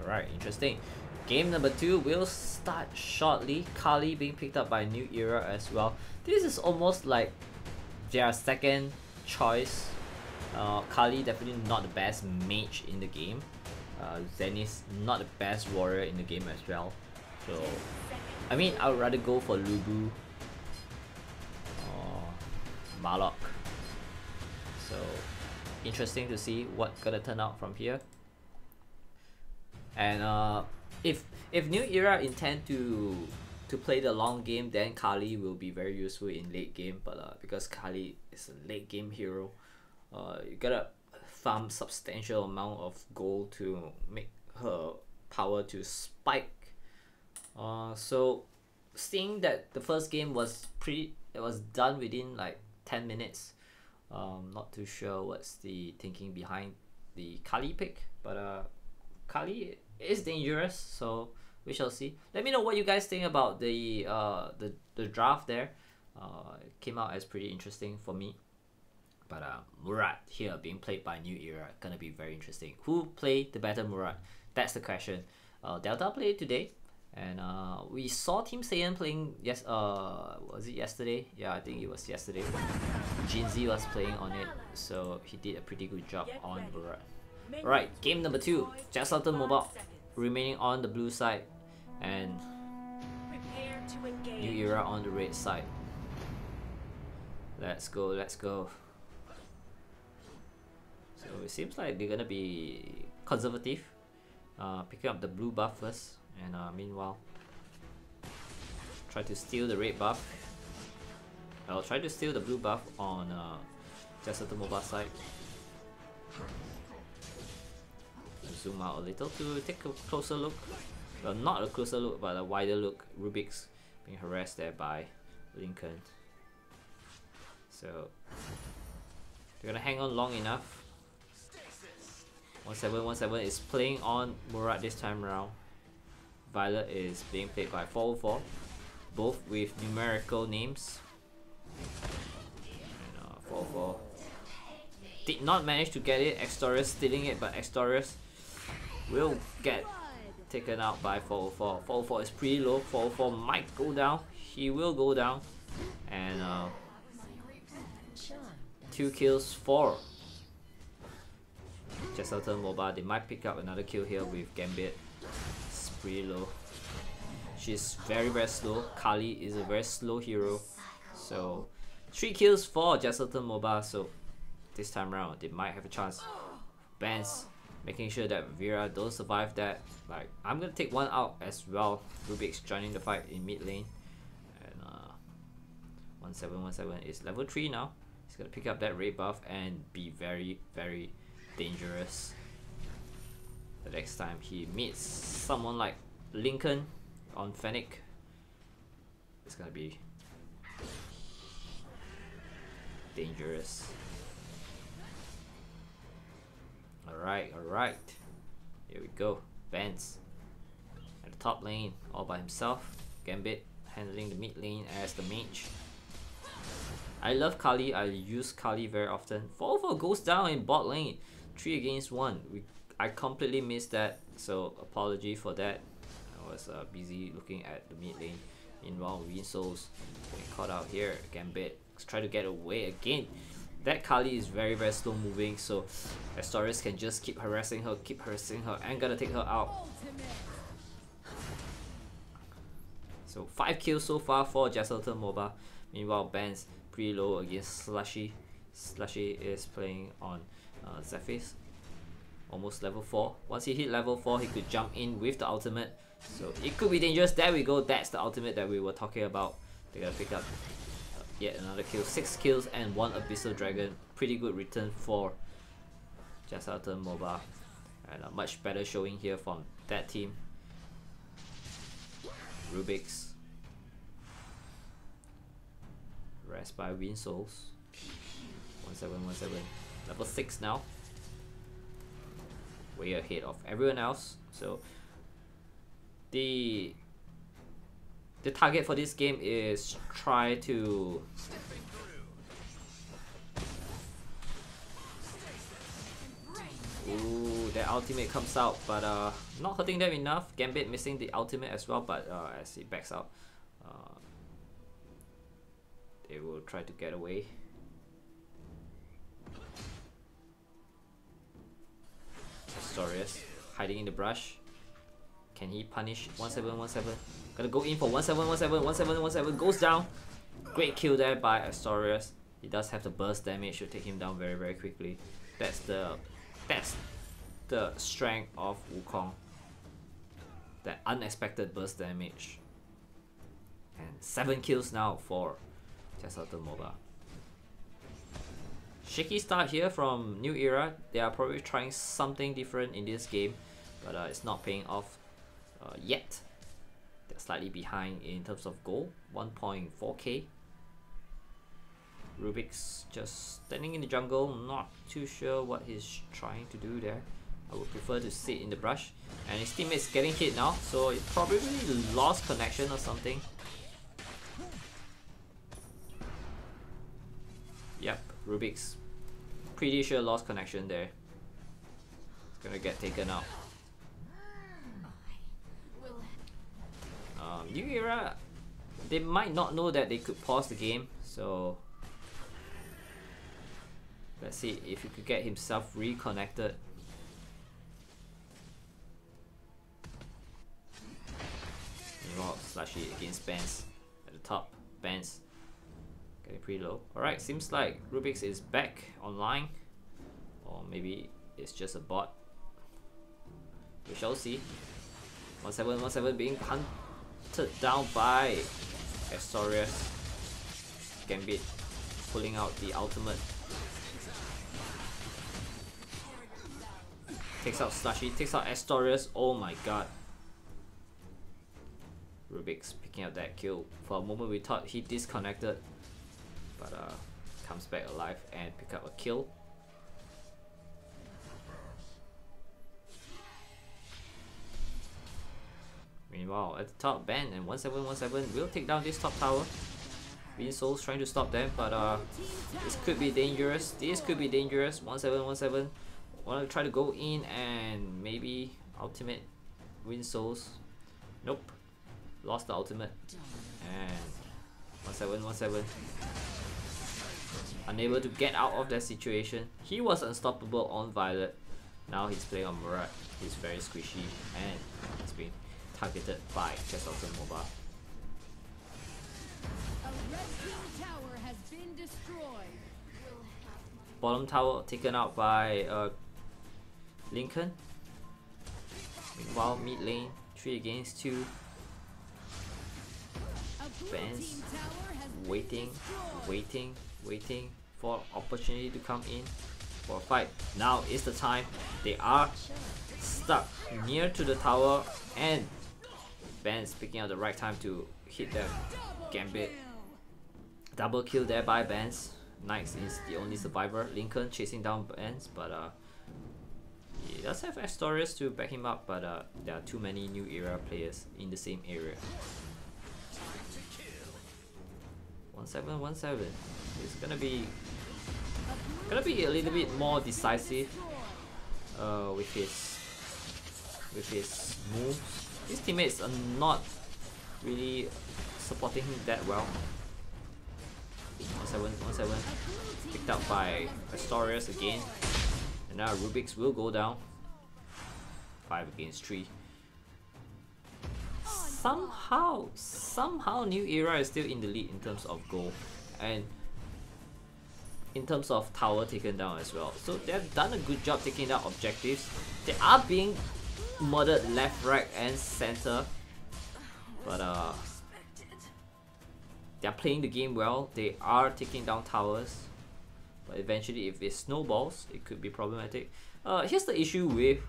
alright, interesting. Game number 2 will start shortly. Kali being picked up by New Era as well. This is almost like their second choice. Kali definitely not the best mage in the game. Zenith not the best warrior in the game as well. So, I mean, I would rather go for Lubu or Malok. So, interesting to see what's gonna turn out from here. And if New Era intend to play the long game, then Kali will be very useful in late game. But because Kali is a late game hero, you gotta farm substantial amount of gold to make her power to spike. So seeing that the first game was done within like 10 minutes, not too sure what's the thinking behind the Kali pick, but Kali is dangerous, so we shall see. Let me know what you guys think about the draft there. It came out as pretty interesting for me. But Murat here being played by New Era, gonna be very interesting. Who played the better Murat? That's the question. Delta played today, and we saw Team Saiyan playing. Yes, was it yesterday? Yeah, I think it was yesterday. Jinzi was playing on it, so he did a pretty good job on Murat. Right, game number 2. Just Alton Mobile remaining on the blue side, and Prepare to engage. New Era on the red side. Let's go. So it seems like they're gonna be conservative, picking up the blue buff first, and meanwhile try to steal the red buff. I'll try to steal the blue buff on Just Alton Mobile side. Zoom out a little to take a closer look. Well, not a closer look, but a wider look. Rubik's being harassed there by Lincoln. So they're gonna hang on long enough. 1717 is playing on Murat this time around. Violet is being played by 404, both with numerical names. And 404 did not manage to get it. Extorius stealing it, but Extorius will get taken out by 404. 404 is pretty low. 404 might go down. He will go down. And 2 kills for Just Alton Mobile. They might pick up another kill here with Gambit. It's pretty low. She's very slow. Kali is a very slow hero. So 3 kills for Just Alton Mobile. So this time around they might have a chance. Bans making sure that Vera don't survive that. Like, I'm gonna take one out as well. Rubik's joining the fight in mid lane. And 1717 is level 3 now. He's gonna pick up that red buff and be very dangerous the next time he meets someone like Lincoln on Fennec. It's gonna be dangerous. Alright, alright. Here we go. Vance at the top lane, all by himself. Gambit handling the mid lane as the mage. I love Kali. I use Kali very often. 4-4 goes down in bot lane. 3 against 1. I completely missed that, so apology for that. I was busy looking at the mid lane. Meanwhile, Winsoul's getting caught out here. Gambit try to get away again. That Kali is very slow moving, so Astorius can just keep harassing her, and gonna take her out. So 5 kills so far for Jesselton MOBA. Meanwhile, Ben's pretty low against Slushy. Slushy is playing on Zephyr's, almost level 4. Once he hit level 4, he could jump in with the ultimate. So it could be dangerous. There we go. That's the ultimate that we were talking about. They're gonna pick up yet another kill. 6 kills and 1 Abyssal Dragon. Pretty good return for Jesselton MOBA. And a much better showing here from that team. Rubik's. Rest by Winsouls. 1717. Level 6 now. Way ahead of everyone else. So the target for this game is try to ooh, that ultimate comes out, but not hurting them enough. Gambit missing the ultimate as well, but as he backs out, they will try to get away. Astorius hiding in the brush. Can he punish 1717? Gotta go in for 1717. 1717 goes down. Great kill there by Astorius. He does have the burst damage to take him down very quickly. That's the strength of Wukong. That unexpected burst damage. And 7 kills now for Jesselton MOBA. Shaky start here from New Era. They are probably trying something different in this game, but it's not paying off yet. They're slightly behind in terms of goal, 1.4k. Rubik's just standing in the jungle, not too sure what he's trying to do there. I would prefer to sit in the brush, and his teammate's getting hit now, so it probably lost connection or something. Yep, Rubik's pretty sure lost connection there. It's gonna get taken out. New Era, they might not know that they could pause the game, so let's see if he could get himself reconnected. Meanwhile, Slushy against Benz at the top. Benz getting pretty low. Alright, seems like Rubik's is back online, or maybe it's just a bot. We shall see. 1717 being hunted down by Astorius. Gambit pulling out the ultimate. Takes out Slushy, takes out Astorius. Oh my god. Rubik's picking up that kill. For a moment we thought he disconnected, but comes back alive and pick up a kill. Meanwhile, at the top, Ben and 1717 will take down this top tower. Winsoul's trying to stop them, but this could be dangerous. This could be dangerous. 1717 want to try to go in and maybe ultimate Winsoul's. Nope, lost the ultimate. And 1717 unable to get out of that situation. He was unstoppable on Violet. Now he's playing on Murat. He's very squishy and he's being targeted by Jesselton MOBA. Bottom tower taken out by Lincoln. Meanwhile, mid lane 3 against 2. Ben's waiting for opportunity to come in for a fight. Now is the time. They are stuck near to the tower, and Ben's picking out the right time to hit the Gambit. Double kill there by Benz. Knights is the only survivor. Lincoln chasing down Benz, but he does have Astorius to back him up, but there are too many New Era players in the same area. 1-7-1-7. It's gonna be a little bit more decisive with his moves. His teammates are not really supporting him that well. 1-7-1-7 picked up by Astorius again, and now Rubik's will go down. 5 against 3. Somehow New Era is still in the lead in terms of goal and in terms of tower taken down as well. So they've done a good job taking down objectives. They are being murdered left, right and center, but they're playing the game well. They are taking down towers, but eventually if it snowballs, it could be problematic. Here's the issue with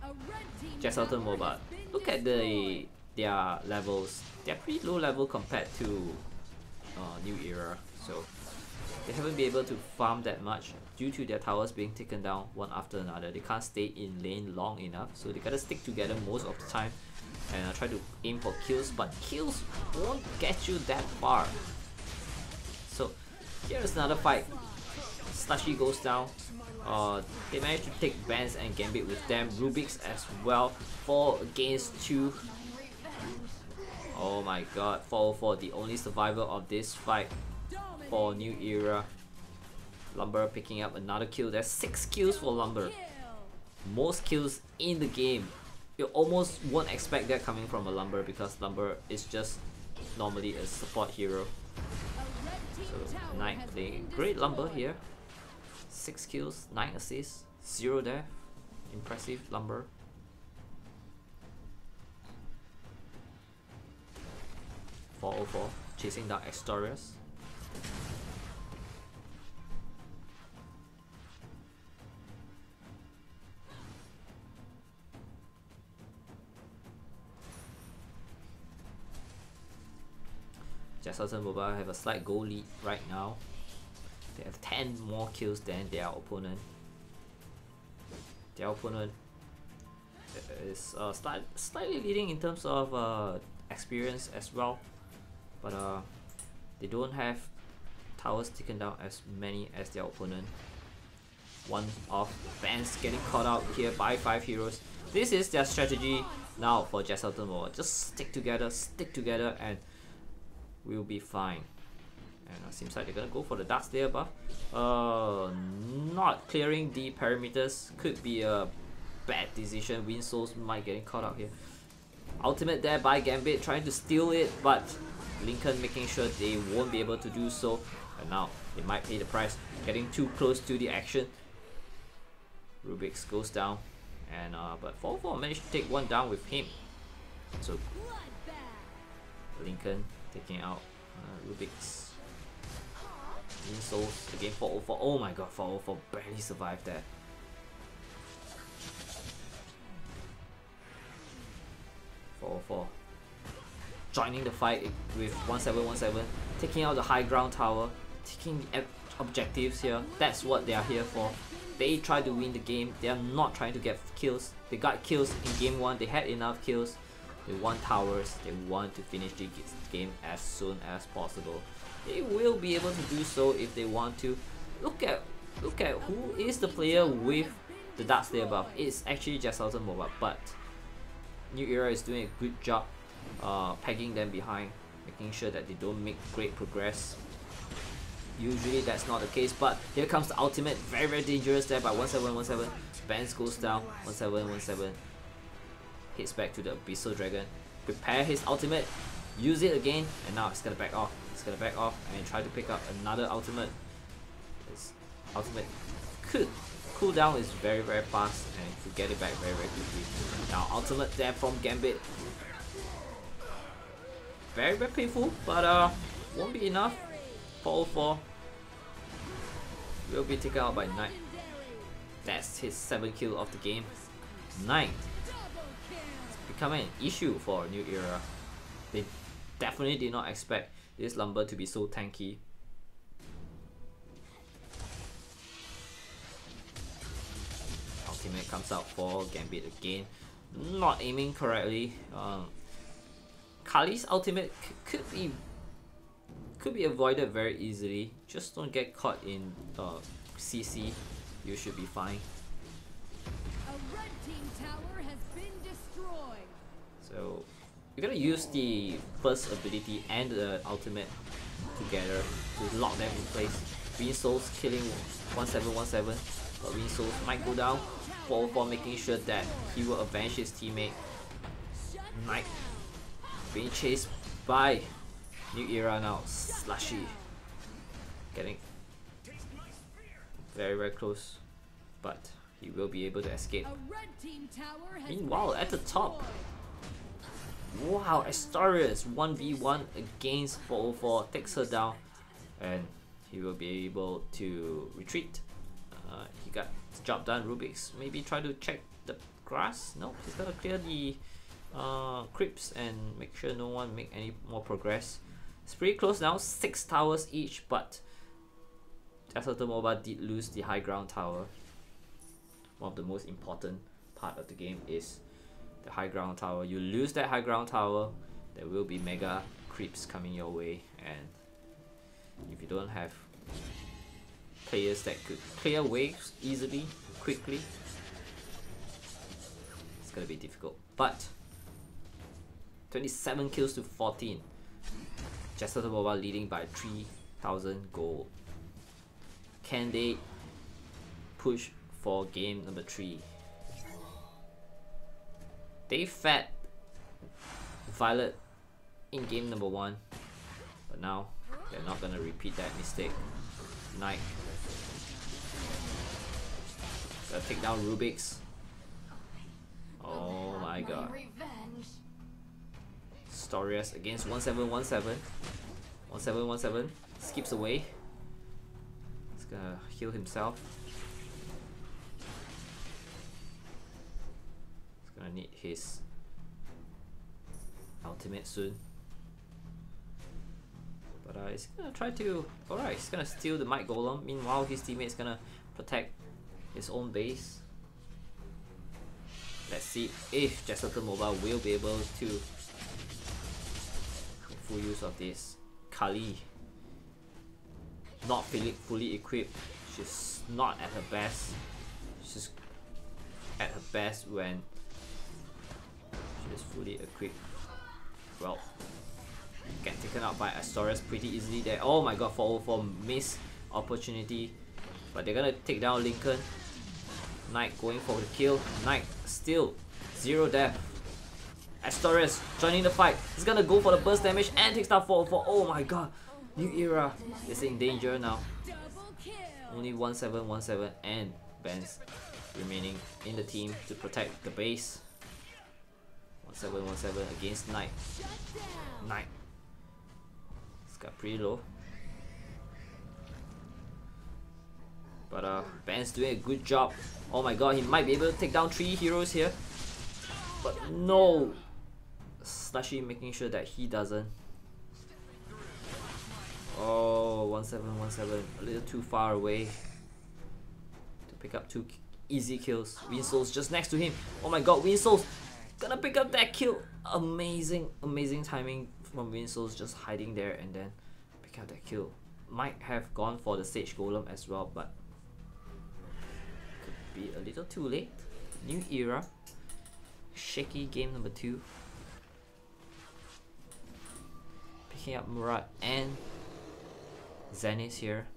Jesselton Mobile. Look at their levels. They're pretty low level compared to New Era, so they haven't been able to farm that much due to their towers being taken down one after another. They can't stay in lane long enough, so they gotta stick together most of the time and try to aim for kills, but kills won't get you that far. So here's another fight. Slushy goes down. They managed to take Benz and Gambit with them. Rubik's as well. 4 against 2. Oh my god, 4-4, the only survivor of this fight for New Era. Lumber picking up another kill. There's 6 kills for Lumber. Most kills in the game. You almost won't expect that coming from a Lumber because Lumber is just normally a support hero. So Knight playing great Lumber here. 6 kills, 9 assists, 0 death. Impressive Lumber. .404 chasing down Astorius. Jesselton Mobile have a slight goal lead right now. They have 10 more kills than their opponent. Their opponent is slightly leading in terms of experience as well, but they don't have towers taken down as many as their opponent. One of Ben's getting caught out here by 5 heroes. This is their strategy now for Jesselton Mobile. Just stick together and we'll be fine. And seems like they're gonna go for the Dark Slayer buff. Not clearing the perimeters could be a bad decision. Wind Souls might getting caught out here. Ultimate there by Gambit trying to steal it, but Lincoln making sure they won't be able to do so. And now they might pay the price, getting too close to the action. Rubik's goes down, and but 4-4 managed to take one down with him. So Lincoln taking out Rubik's. Wind Souls again. 4-0-4. Oh my god, 4-0-4 barely survived that. 4-0-4 joining the fight with 1-7-1-7, taking out the high ground tower, taking objectives here. That's what they are here for. They try to win the game. They are not trying to get kills. They got kills in game 1. They had enough kills. They want towers. They want to finish the game as soon as possible. They will be able to do so if they want to. Look at who is the player with the Dark Slayer buff. It's actually Jesselton Mobile, but New Era is doing a good job pegging them behind, making sure that they don't make great progress. Usually that's not the case, but here comes the ultimate. Very, very dangerous there by 1-7-1-7. Benz goes down. 1-7-1-7 hits back to the Abyssal Dragon. Prepare his ultimate. Use it again, and now it's gonna back off. It's gonna back off and try to pick up another ultimate. This ultimate could cooldown is very, very fast, and you could get it back very, very quickly. Now ultimate there from Gambit. Very, very painful, but won't be enough. 4-4 will be taken out by Knight. That's his 7th kill of the game. Knight is becoming an issue for New Era. They definitely did not expect this Lumber to be so tanky. Ultimate comes out for Gambit again. Not aiming correctly. Kali's ultimate could be avoided very easily. Just don't get caught in CC. You should be fine. A red team tower has been destroyed. So you're gonna use the first ability and the ultimate together to lock them in place. Wind Souls killing 1717, but Wind Souls might go down. 404 making sure that he will avenge his teammate. Knight being chased by New Era now. Slushy getting very close, but he will be able to escape. A red team tower has Meanwhile, at the top, wow, Astorius 1v1 against 404 takes her down, and he will be able to retreat. He got the job done. Rubik's maybe try to check the grass. No, he's gonna clear the creeps and make sure no one make any more progress. It's pretty close now, 6 towers each, but Jesselton Mobile did lose the high ground tower. One of the most important part of the game is the high ground tower. You lose that high ground tower, there will be mega creeps coming your way, and if you don't have players that could clear waves easily, quickly, it's gonna be difficult. But 27 kills to 14. Jesselton Mobile leading by 3,000 gold. Can they push for game number 3? They fed Violet in game number 1, but now they're not gonna repeat that mistake. Knight gonna take down Rubik's. Oh my god. Storius against 1717. 1717 skips away. He's gonna heal himself. He's gonna need his ultimate soon. But he's gonna try to... Alright, he's gonna steal the Might Golem. Meanwhile, his teammate's gonna protect his own base. Let's see if Jesselton Mobile will be able to make full use of this. Kali not feeling fully equipped. She's not at her best. She's at her best when she's fully equipped. Well, get taken out by Astorius pretty easily there. Oh my god, 404 missed opportunity. But they're gonna take down Lincoln. Knight going for the kill. Knight still 0 death. Astorius joining the fight. He's gonna go for the burst damage and takes down 404. Oh my god. New Era is in danger now. Only 1717 and Benz remaining in the team to protect the base. 1717 against Knight. Knight. It's got pretty low. But Ben's doing a good job. Oh my god, he might be able to take down 3 heroes here. But no! Slushy making sure that he doesn't. Oh, 1717, a little too far away to pick up 2 easy kills. Wind Souls just next to him. Oh my god, Wind Souls gonna pick up that kill. Amazing timing from Wind Souls, just hiding there and then pick up that kill. Might have gone for the Sage Golem as well, but could be a little too late. New Era. Shaky game number 2. Picking up Murat and Zenith here.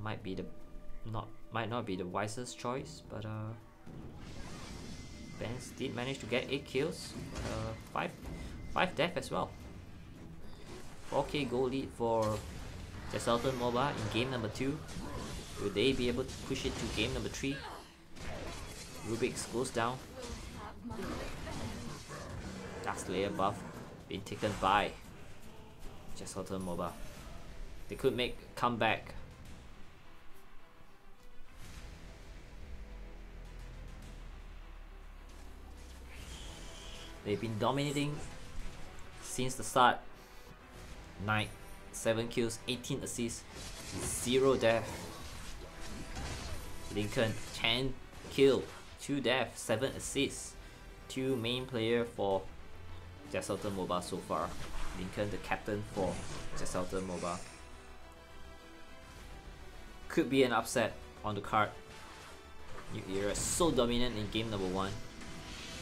Might not be the wisest choice, but Benz did manage to get 8 kills, 5 death as well. 4k goal lead for Jesselton Mobile in game number 2. Will they be able to push it to game number 3? Rubik's goes down. Dark Slayer buff being taken by Jesselton Mobile. They could make a comeback. They've been dominating since the start. Knight, 7 kills, 18 assists, 0 death. Lincoln, 10 kill, 2 death, 7 assists. 2 main player for Jesselton MOBA so far. Lincoln, the captain for Jesselton MOBA. Could be an upset on the card. New Era so dominant in game number 1.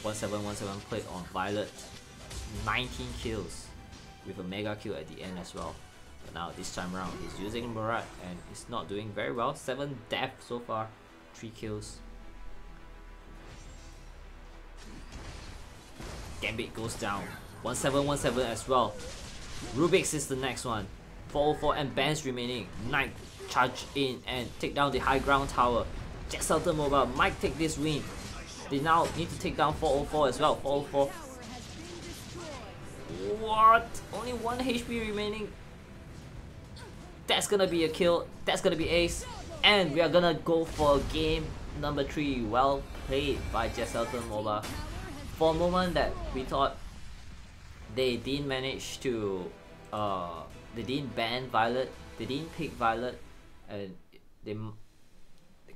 1717 played on Violet. 19 kills with a mega kill at the end as well. But now this time around he's using Murat and he's not doing very well. 7 death so far, 3 kills. Gambit goes down. 1717 as well. Rubik's is the next one. 404 and bans remaining. Knight charge in and take down the high ground tower. Jesselton MOBA might take this win. They now need to take down 404 as well. 404. What? Only 1 HP remaining. That's gonna be a kill. That's gonna be ace. And we are gonna go for game number 3. Well played by Jesselton MOBA. For a moment that we thought they didn't manage to they didn't ban Violet, they didn't pick Violet, and they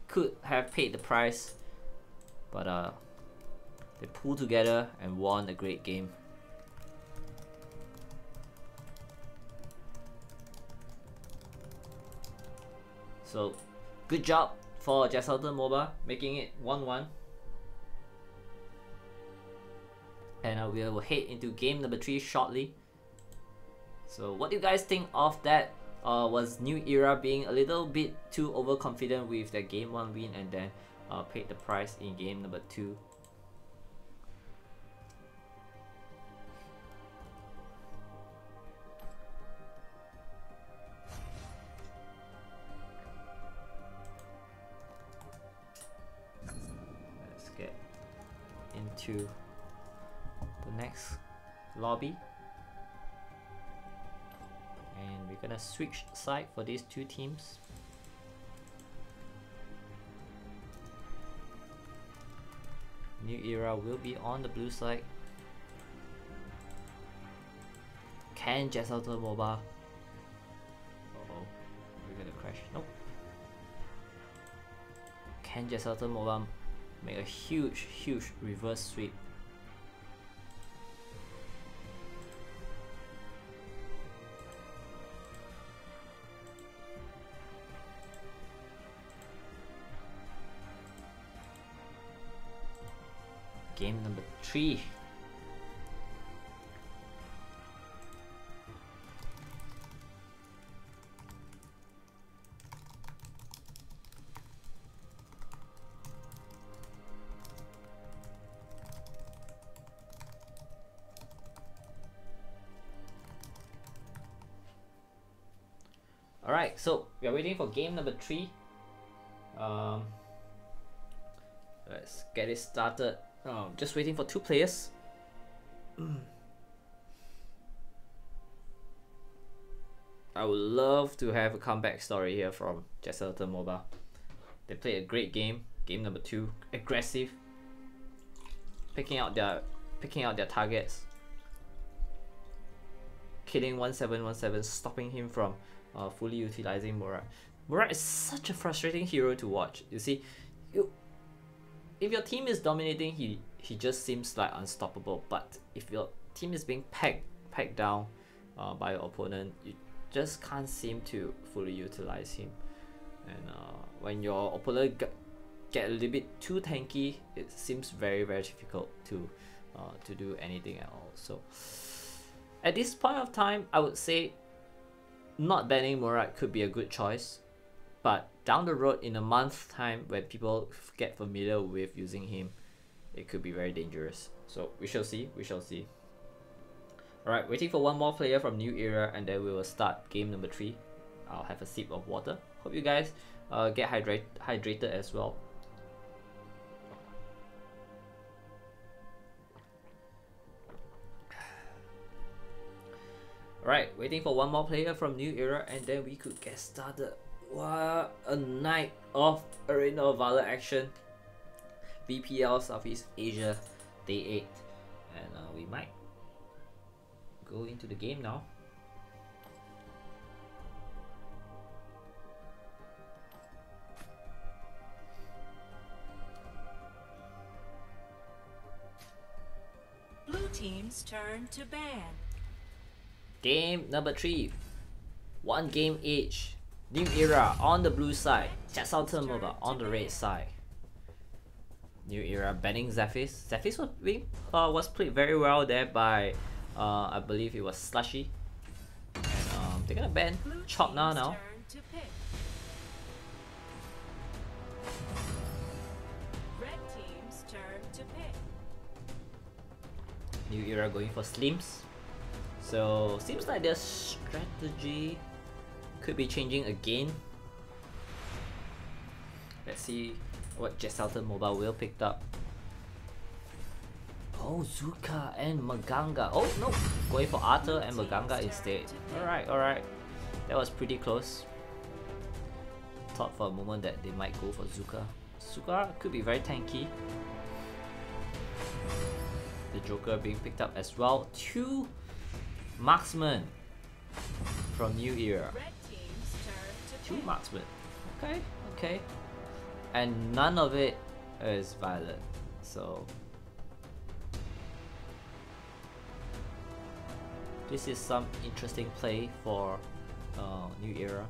could have paid the price, but they pulled together and won a great game. So good job for Jesselton MOBA making it 1-1. And we will head into game number 3 shortly. So what do you guys think of that? Was New Era being a little bit too overconfident with their game 1 win and then paid the price in game number 2? Let's get into the next lobby, and we're gonna switch side for these 2 teams. New Era will be on the blue side. Can Jesselton MOBA? Uh-oh, we're gonna crash. Nope. Can Jesselton MOBA make a huge reverse sweep? Game number 3. Alright, so we are waiting for game number 3. Let's get it started. Just waiting for 2 players. I would love to have a comeback story here from Jesselton MOBA. They played a great game. Game number 2, aggressive, picking out their targets, killing 1717, stopping him from fully utilizing Murat. Murat is such a frustrating hero to watch. You see, if your team is dominating, he just seems like unstoppable. But if your team is being pegged down by your opponent, you just can't seem to fully utilize him. And when your opponent get a little bit too tanky, it seems very difficult to do anything at all. So at this point of time, I would say not banning Murat could be a good choice. But down the road, in a month's time, when people get familiar with using him, it could be very dangerous. So we shall see. Alright, waiting for 1 more player from New Era, and then we will start game number 3. I'll have a sip of water. Hope you guys get hydrated as well. Alright, waiting for 1 more player from New Era, and then we could get started. What a night of Arena of Valor action. BPL Southeast Asia Day 8, and we might go into the game now. Blue team's turn to ban. Game number 3. 1 game each. New Era on the blue side. Jet Mobile on the red side. New Era banning Zephys. Zephys was played very well there by I believe it was Slushy. And they're gonna ban Chop now. Turn to pick. Red team's turn to pick. New Era going for Slims. So seems like their strategy could be changing again. Let's see what Jet Mobile will pick up. Oh, Zuka and Maganga. Oh no, going for Arthur and Maganga instead. Alright. That was pretty close. Thought for a moment that they might go for Zuka. Zuka could be very tanky. The Joker being picked up as well. 2 marksmen from New Era. Red team's turn to 2 pick. marksmen. Okay. And none of it is Violet. So this is some interesting play for New Era.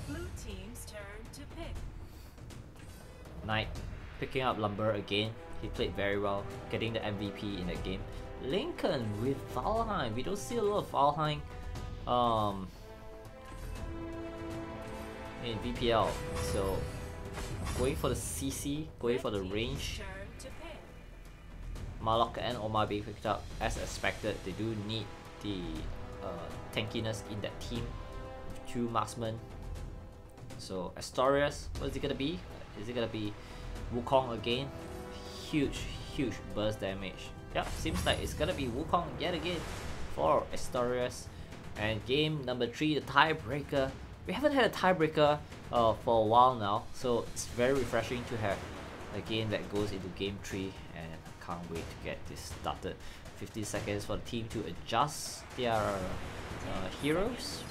Blue team's turn to pick. Knight picking up Lumber again. He played very well, getting the MVP in the game. Lincoln with Valheim. We don't see a lot of Valheim in VPL. So going for the CC, going for the range. Turn to pick. Malok and Omar being picked up as expected. They do need the tankiness in that team with 2 marksmen. So Astorius, what is it gonna be? Is it gonna be Wukong again? Huge burst damage. Yep, seems like it's gonna be Wukong yet again for Astorius. And game number 3, the tiebreaker. We haven't had a tiebreaker for a while now, so it's very refreshing to have a game that goes into game 3, and I can't wait to get this started. 15 seconds for the team to adjust their heroes.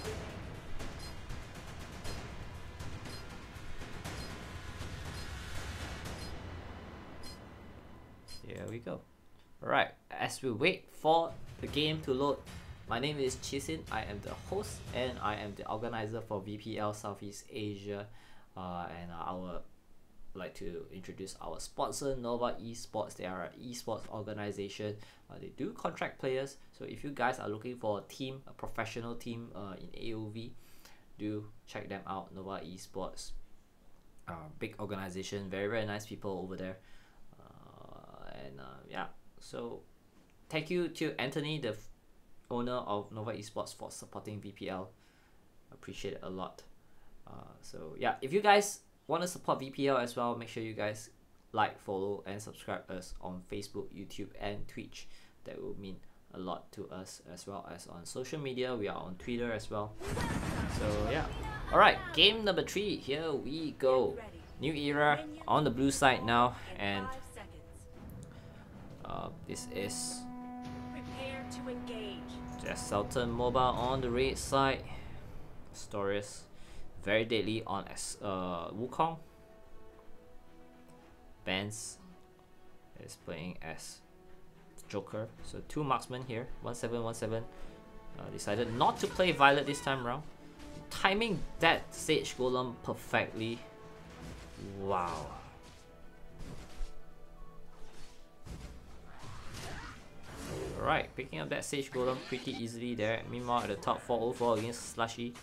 There we go. Alright, as we wait for the game to load, my name is Chisin. I am the host and I am the organizer for VPL Southeast Asia. And I would like to introduce our sponsor, Nova eSports. They are an eSports organization. They do contract players. So if you guys are looking for a team, a professional team in AOV, do check them out. Nova eSports. Big organization, very nice people over there. Yeah, so thank you to Anthony, the owner of Nova eSports, for supporting VPL. Appreciate it a lot. So yeah, if you guys want to support VPL as well, make sure you guys like, follow and subscribe us on Facebook, YouTube and Twitch. That will mean a lot to us, as well as on social media. We are on Twitter as well. So yeah, alright, game number 3, here we go. New Era on the blue side now, and this is Prepare to engage. Jet Mobile on the red side. Astorius very deadly on Wukong. Vance is playing as Joker. So 2 marksmen here, 1717. Decided not to play Violet this time around. Timing that Sage Golem perfectly. Wow. Alright, picking up that Sage Golem pretty easily there. Meanwhile, at the top, 404 against Slushy.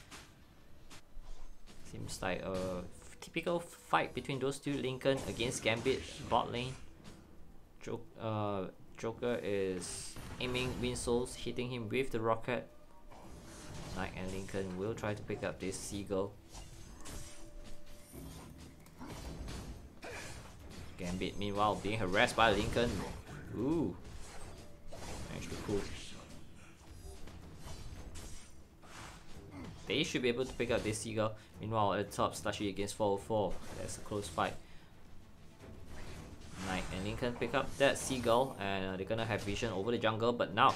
Seems like a typical fight between those two. Lincoln against Gambit, bot lane. Joker is aiming Wind Souls, hitting him with the rocket. Knight and Lincoln will try to pick up this Seagull. Gambit, meanwhile, being harassed by Lincoln. Ooh. Managed to pull. They should be able to pick up this Seagull. Meanwhile, at the top, Slushy against 404. That's a close fight. Knight and Lincoln pick up that Seagull, and they're gonna have vision over the jungle, but now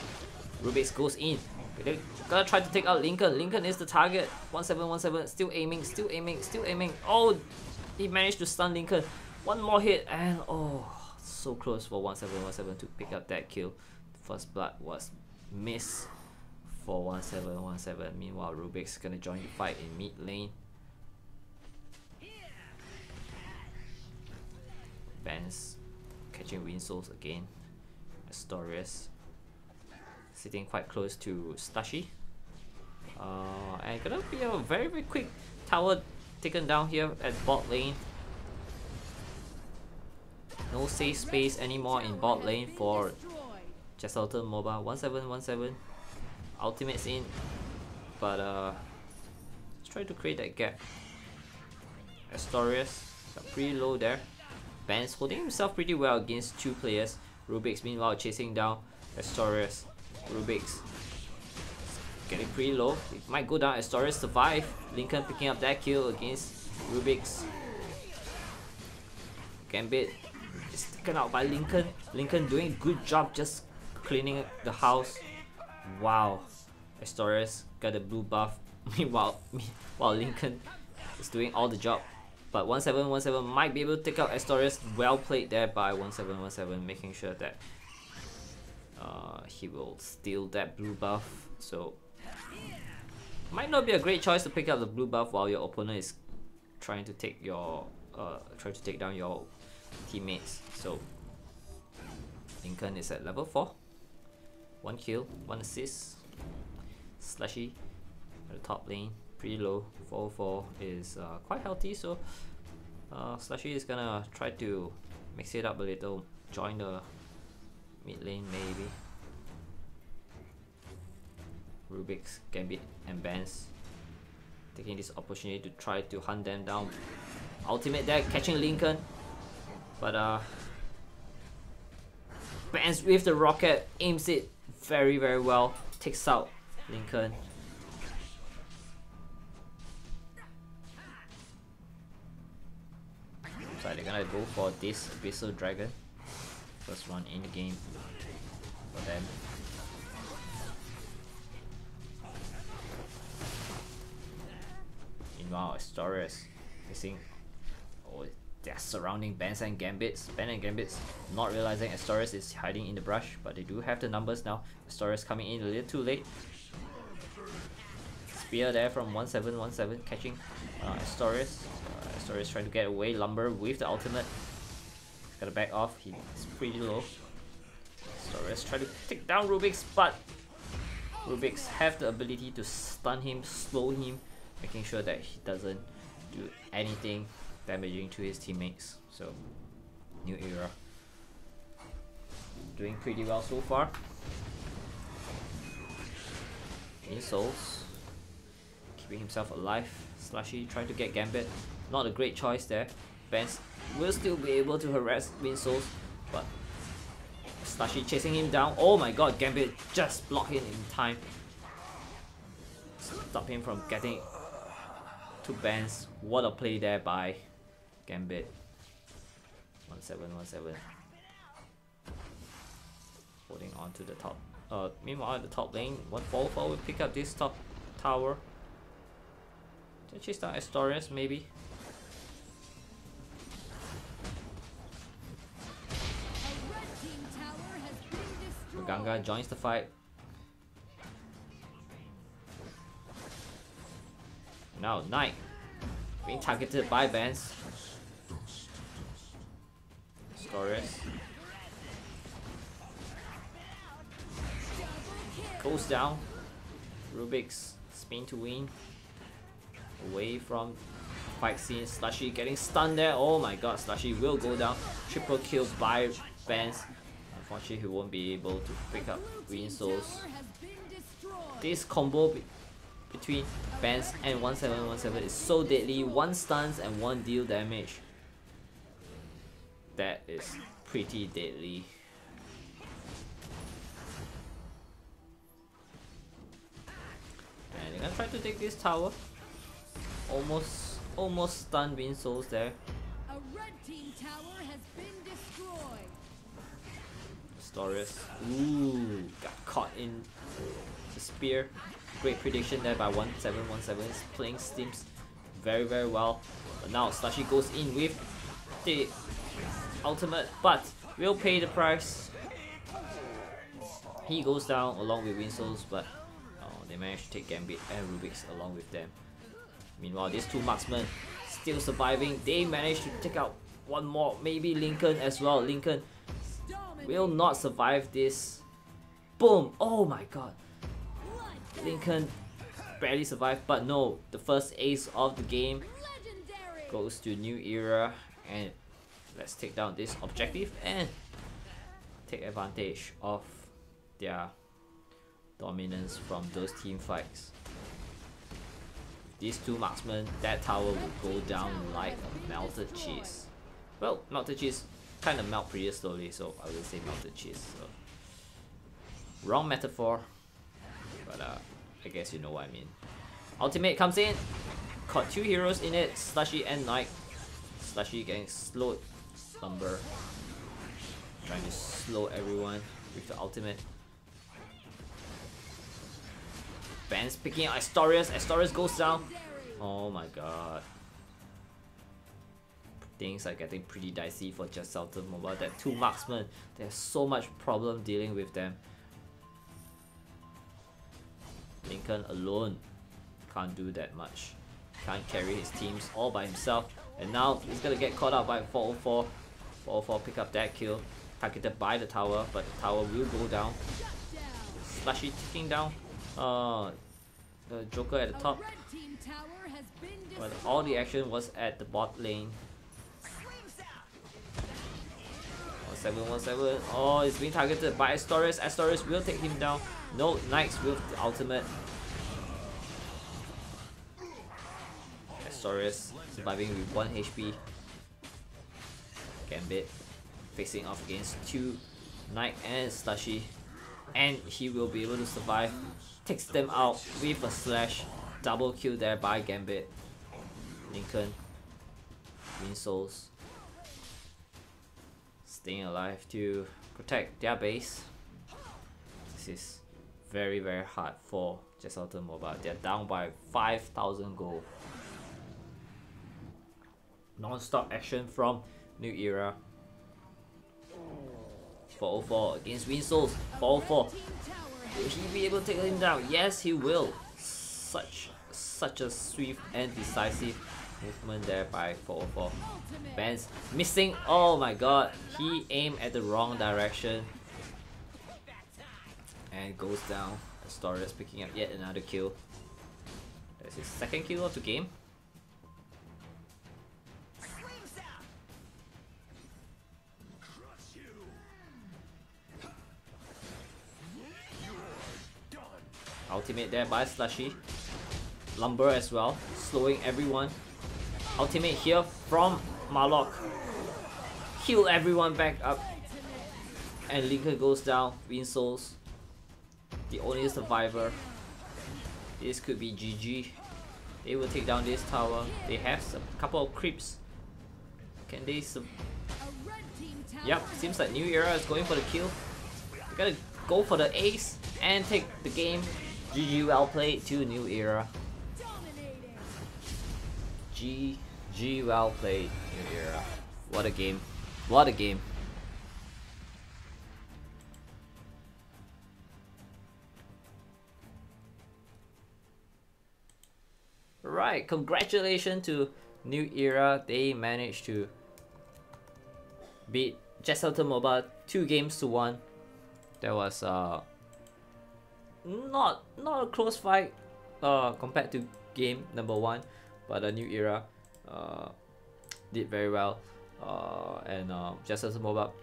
Rubix goes in. They're gonna try to take out Lincoln. Lincoln is the target. 1717, still aiming, still aiming, still aiming. Oh, he managed to stun Lincoln. One more hit, and oh, so close for 1717 to pick up that kill. First blood was missed for 1717. Meanwhile, Rubik's gonna join the fight in mid lane. Ben's catching Wind Souls again. Astorius sitting quite close to Slushy. And gonna be a very quick tower taken down here at bot lane. No safe space anymore in bot lane for Jesselton Mobile. 1717 ultimates in, but let's try to create that gap. Astorius got pretty low there. Ben's holding himself pretty well against two players. Rubix meanwhile chasing down Astorius. Rubix getting pretty low. It might go down. Astorius survive. Lincoln picking up that kill against Rubix. Gambit is taken out by Lincoln. Lincoln doing a good job just cleaning the house. Wow. Astorius got a blue buff. Meanwhile, while Lincoln is doing all the job. But 1717 might be able to take out Astorius. Well played there by 1717, making sure that he will steal that blue buff. So might not be a great choice to pick up the blue buff while your opponent is trying to take your down your teammates. So Lincoln is at level 4. 1 kill, 1 assist. Slushy at the top lane, pretty low. 4-4 is quite healthy, so Slushy is gonna try to mix it up a little, join the mid lane maybe. Rubik's, Gambit and Ben's taking this opportunity to try to hunt them down. Ultimate there, catching Lincoln, but Ben's with the rocket, aims it very well, takes out Lincoln. So they're gonna go for this Abyssal Dragon. First one in the game for them. Meanwhile, Astorius missing. Oh, they're surrounding Benz and Gambits. Ben and Gambits not realizing Astorius is hiding in the brush, but they do have the numbers now. Astorius coming in a little too late. Spear there from 1717 catching Astorius. Astorius trying to get away. Lumber with the ultimate. He's gotta back off. He's pretty low. Astorius trying to take down Rubix, but Rubix have the ability to stun him, slow him, making sure that he doesn't do anything damaging to his teammates. So new era doing pretty well so far. In Souls keeping himself alive. Slushy trying to get Gambit. Not a great choice there. Benz will still be able to harass Wind Souls, but Slushy chasing him down. Oh my god, Gambit just blocked him in time. Stop him from getting to Benz. What a play there by Gambit. 1717 holding on to the top. Meanwhile at the top lane, 144 will pick up this top tower. To chase down Astorius maybe. Ganga joins the fight. Now Knight being targeted by Benz. Astorius goes down. Rubik's spin to win. Away from fight scene. Slushy getting stunned there. Oh my god, Slushy will go down. Triple kill by Benz. Unfortunately, he won't be able to pick up Wind Souls. This combo between Benz and 1717 is so deadly. 1 stuns and 1 deal damage. That is pretty deadly. And they're gonna try to take this tower. Almost stunned Wind Souls there. red team tower has been destroyed. Astorius, ooh, got caught in the spear. Great prediction there by 1717. He's playing Stims very well. But now Slushy goes in with the ultimate, but will pay the price. He goes down along with Winsouls, but they managed to take Gambit and Rubik's along with them. Meanwhile, these two marksmen still surviving. They managed to take out one more, maybe Lincoln as well. Lincoln will not survive this. Boom! Oh my god. Lincoln barely survived, but no, the first ace of the game goes to New Era, and let's take down this objective and take advantage of their dominance from those team fights. These two marksmen, that tower will go down like a melted cheese. Well, melted cheese kind of melt pretty slowly, so I will say melted cheese. So wrong metaphor, but I guess you know what I mean. Ultimate comes in, caught two heroes in it, Slushy and Knight. Slushy getting slowed. Lumber trying to slow everyone with the ultimate. Ben's picking out Astorius. Astorius goes down. Oh my god. Things are getting pretty dicey for Just Sultan Mobile. That two marksmen, there's so much problem dealing with them. Lincoln alone can't do that much. Can't carry his teams all by himself. And now he's gonna get caught out by 404. 404 pick up that kill. Targeted by the tower, but the tower will go down. Slushy ticking down. The Joker at the top. But all the action was at the bot lane. 717. Oh, it's being targeted by Astorius. Astorius will take him down. No, Knights with the ultimate. Astorius surviving with 1 HP. Gambit facing off against 2 Knight and Slushy. And he will be able to survive. Takes them out with a slash. Double kill there by Gambit. Lincoln. Winsouls. Staying alive to protect their base. This is very hard for Just Sultan Mobile. They're down by 5,000 gold. Non-stop action from New Era. 404 against Winsouls. 404. Will he be able to take him down? Yes, he will. Such a swift and decisive movement there by 404. Ben's missing. Oh my god. He aimed at the wrong direction. And goes down. Astorius picking up yet another kill. That's his second kill of the game. Ultimate there by Slushy. Lumber as well, slowing everyone. Ultimate here from Marlock. Heal everyone back up. And Lincoln goes down. Winsouls, the only survivor. This could be GG. They will take down this tower. They have a couple of creeps. Can they Yep, seems like New Era is going for the kill. They gotta go for the ace and take the game. GG, well played to New Era. GG, well played, New Era. What a game. What a game. Right, congratulations to New Era. They managed to beat Just Sultan Mobile 2 games to 1. That was not a close fight compared to game number 1, but a New Era did very well, and Just Sultan Mobile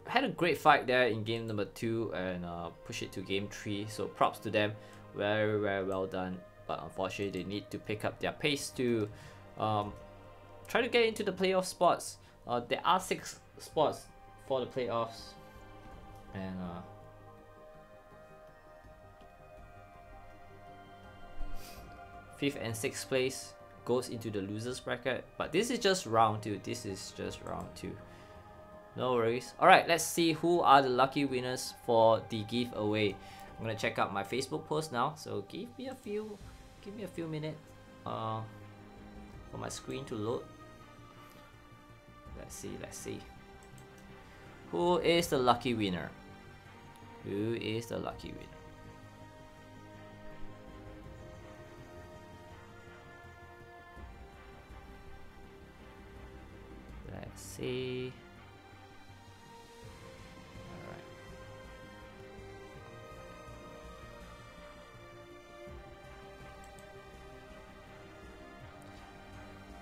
had a great fight there in game number 2 and push it to game 3. So props to them, very well done. But unfortunately, they need to pick up their pace to try to get into the playoff spots. There are 6 spots for the playoffs, and 5th and 6th place goes into the losers bracket. But this is just round 2. This is just round 2. No worries. Alright, let's see who are the lucky winners for the giveaway. I'm gonna check out my Facebook post now. So give me a few minutes for my screen to load. Let's see. Who is the lucky winner? Who is the lucky winner? Let's see.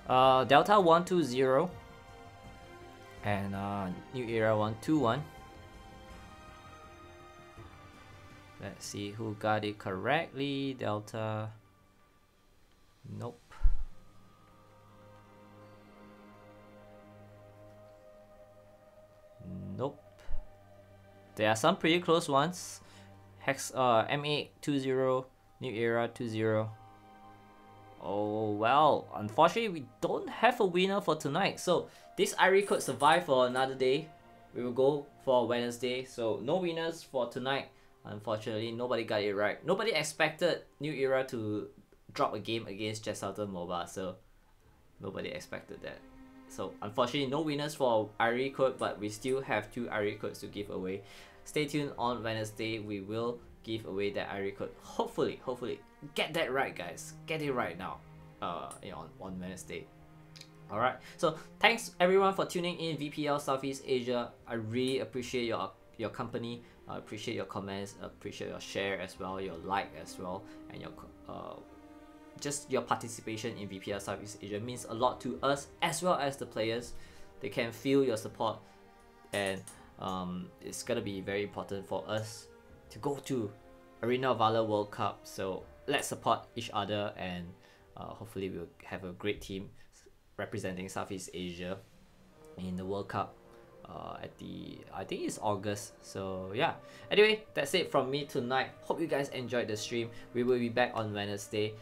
Alright. Delta 120 and New Era 121. Let's see who got it correctly. Delta. Nope. Nope. There are some pretty close ones. Hex M8 20, New Era 20. Oh well, unfortunately we don't have a winner for tonight. So this Irie could survive for another day. We will go for Wednesday. So no winners for tonight. Unfortunately, nobody got it right. Nobody expected New Era to drop a game against Jet Southern MOBA. So nobody expected that. So unfortunately, no winners for Irie code, but we still have 2 Irie codes to give away. Stay tuned on Wednesday. We will give away that Irie code. Hopefully, get that right, guys. Get it right now. On Wednesday. Alright. So thanks everyone for tuning in VPL Southeast Asia. I really appreciate your company. I appreciate your comments. Appreciate your share as well, your like as well, and your just your participation in VPL Southeast Asia means a lot to us as well as the players. They can feel your support, and it's gonna be very important for us to go to Arena of Valor World Cup. So let's support each other, and hopefully we'll have a great team representing Southeast Asia in the World Cup at I think it's August. So yeah, anyway, that's it from me tonight. Hope you guys enjoyed the stream. We will be back on Wednesday.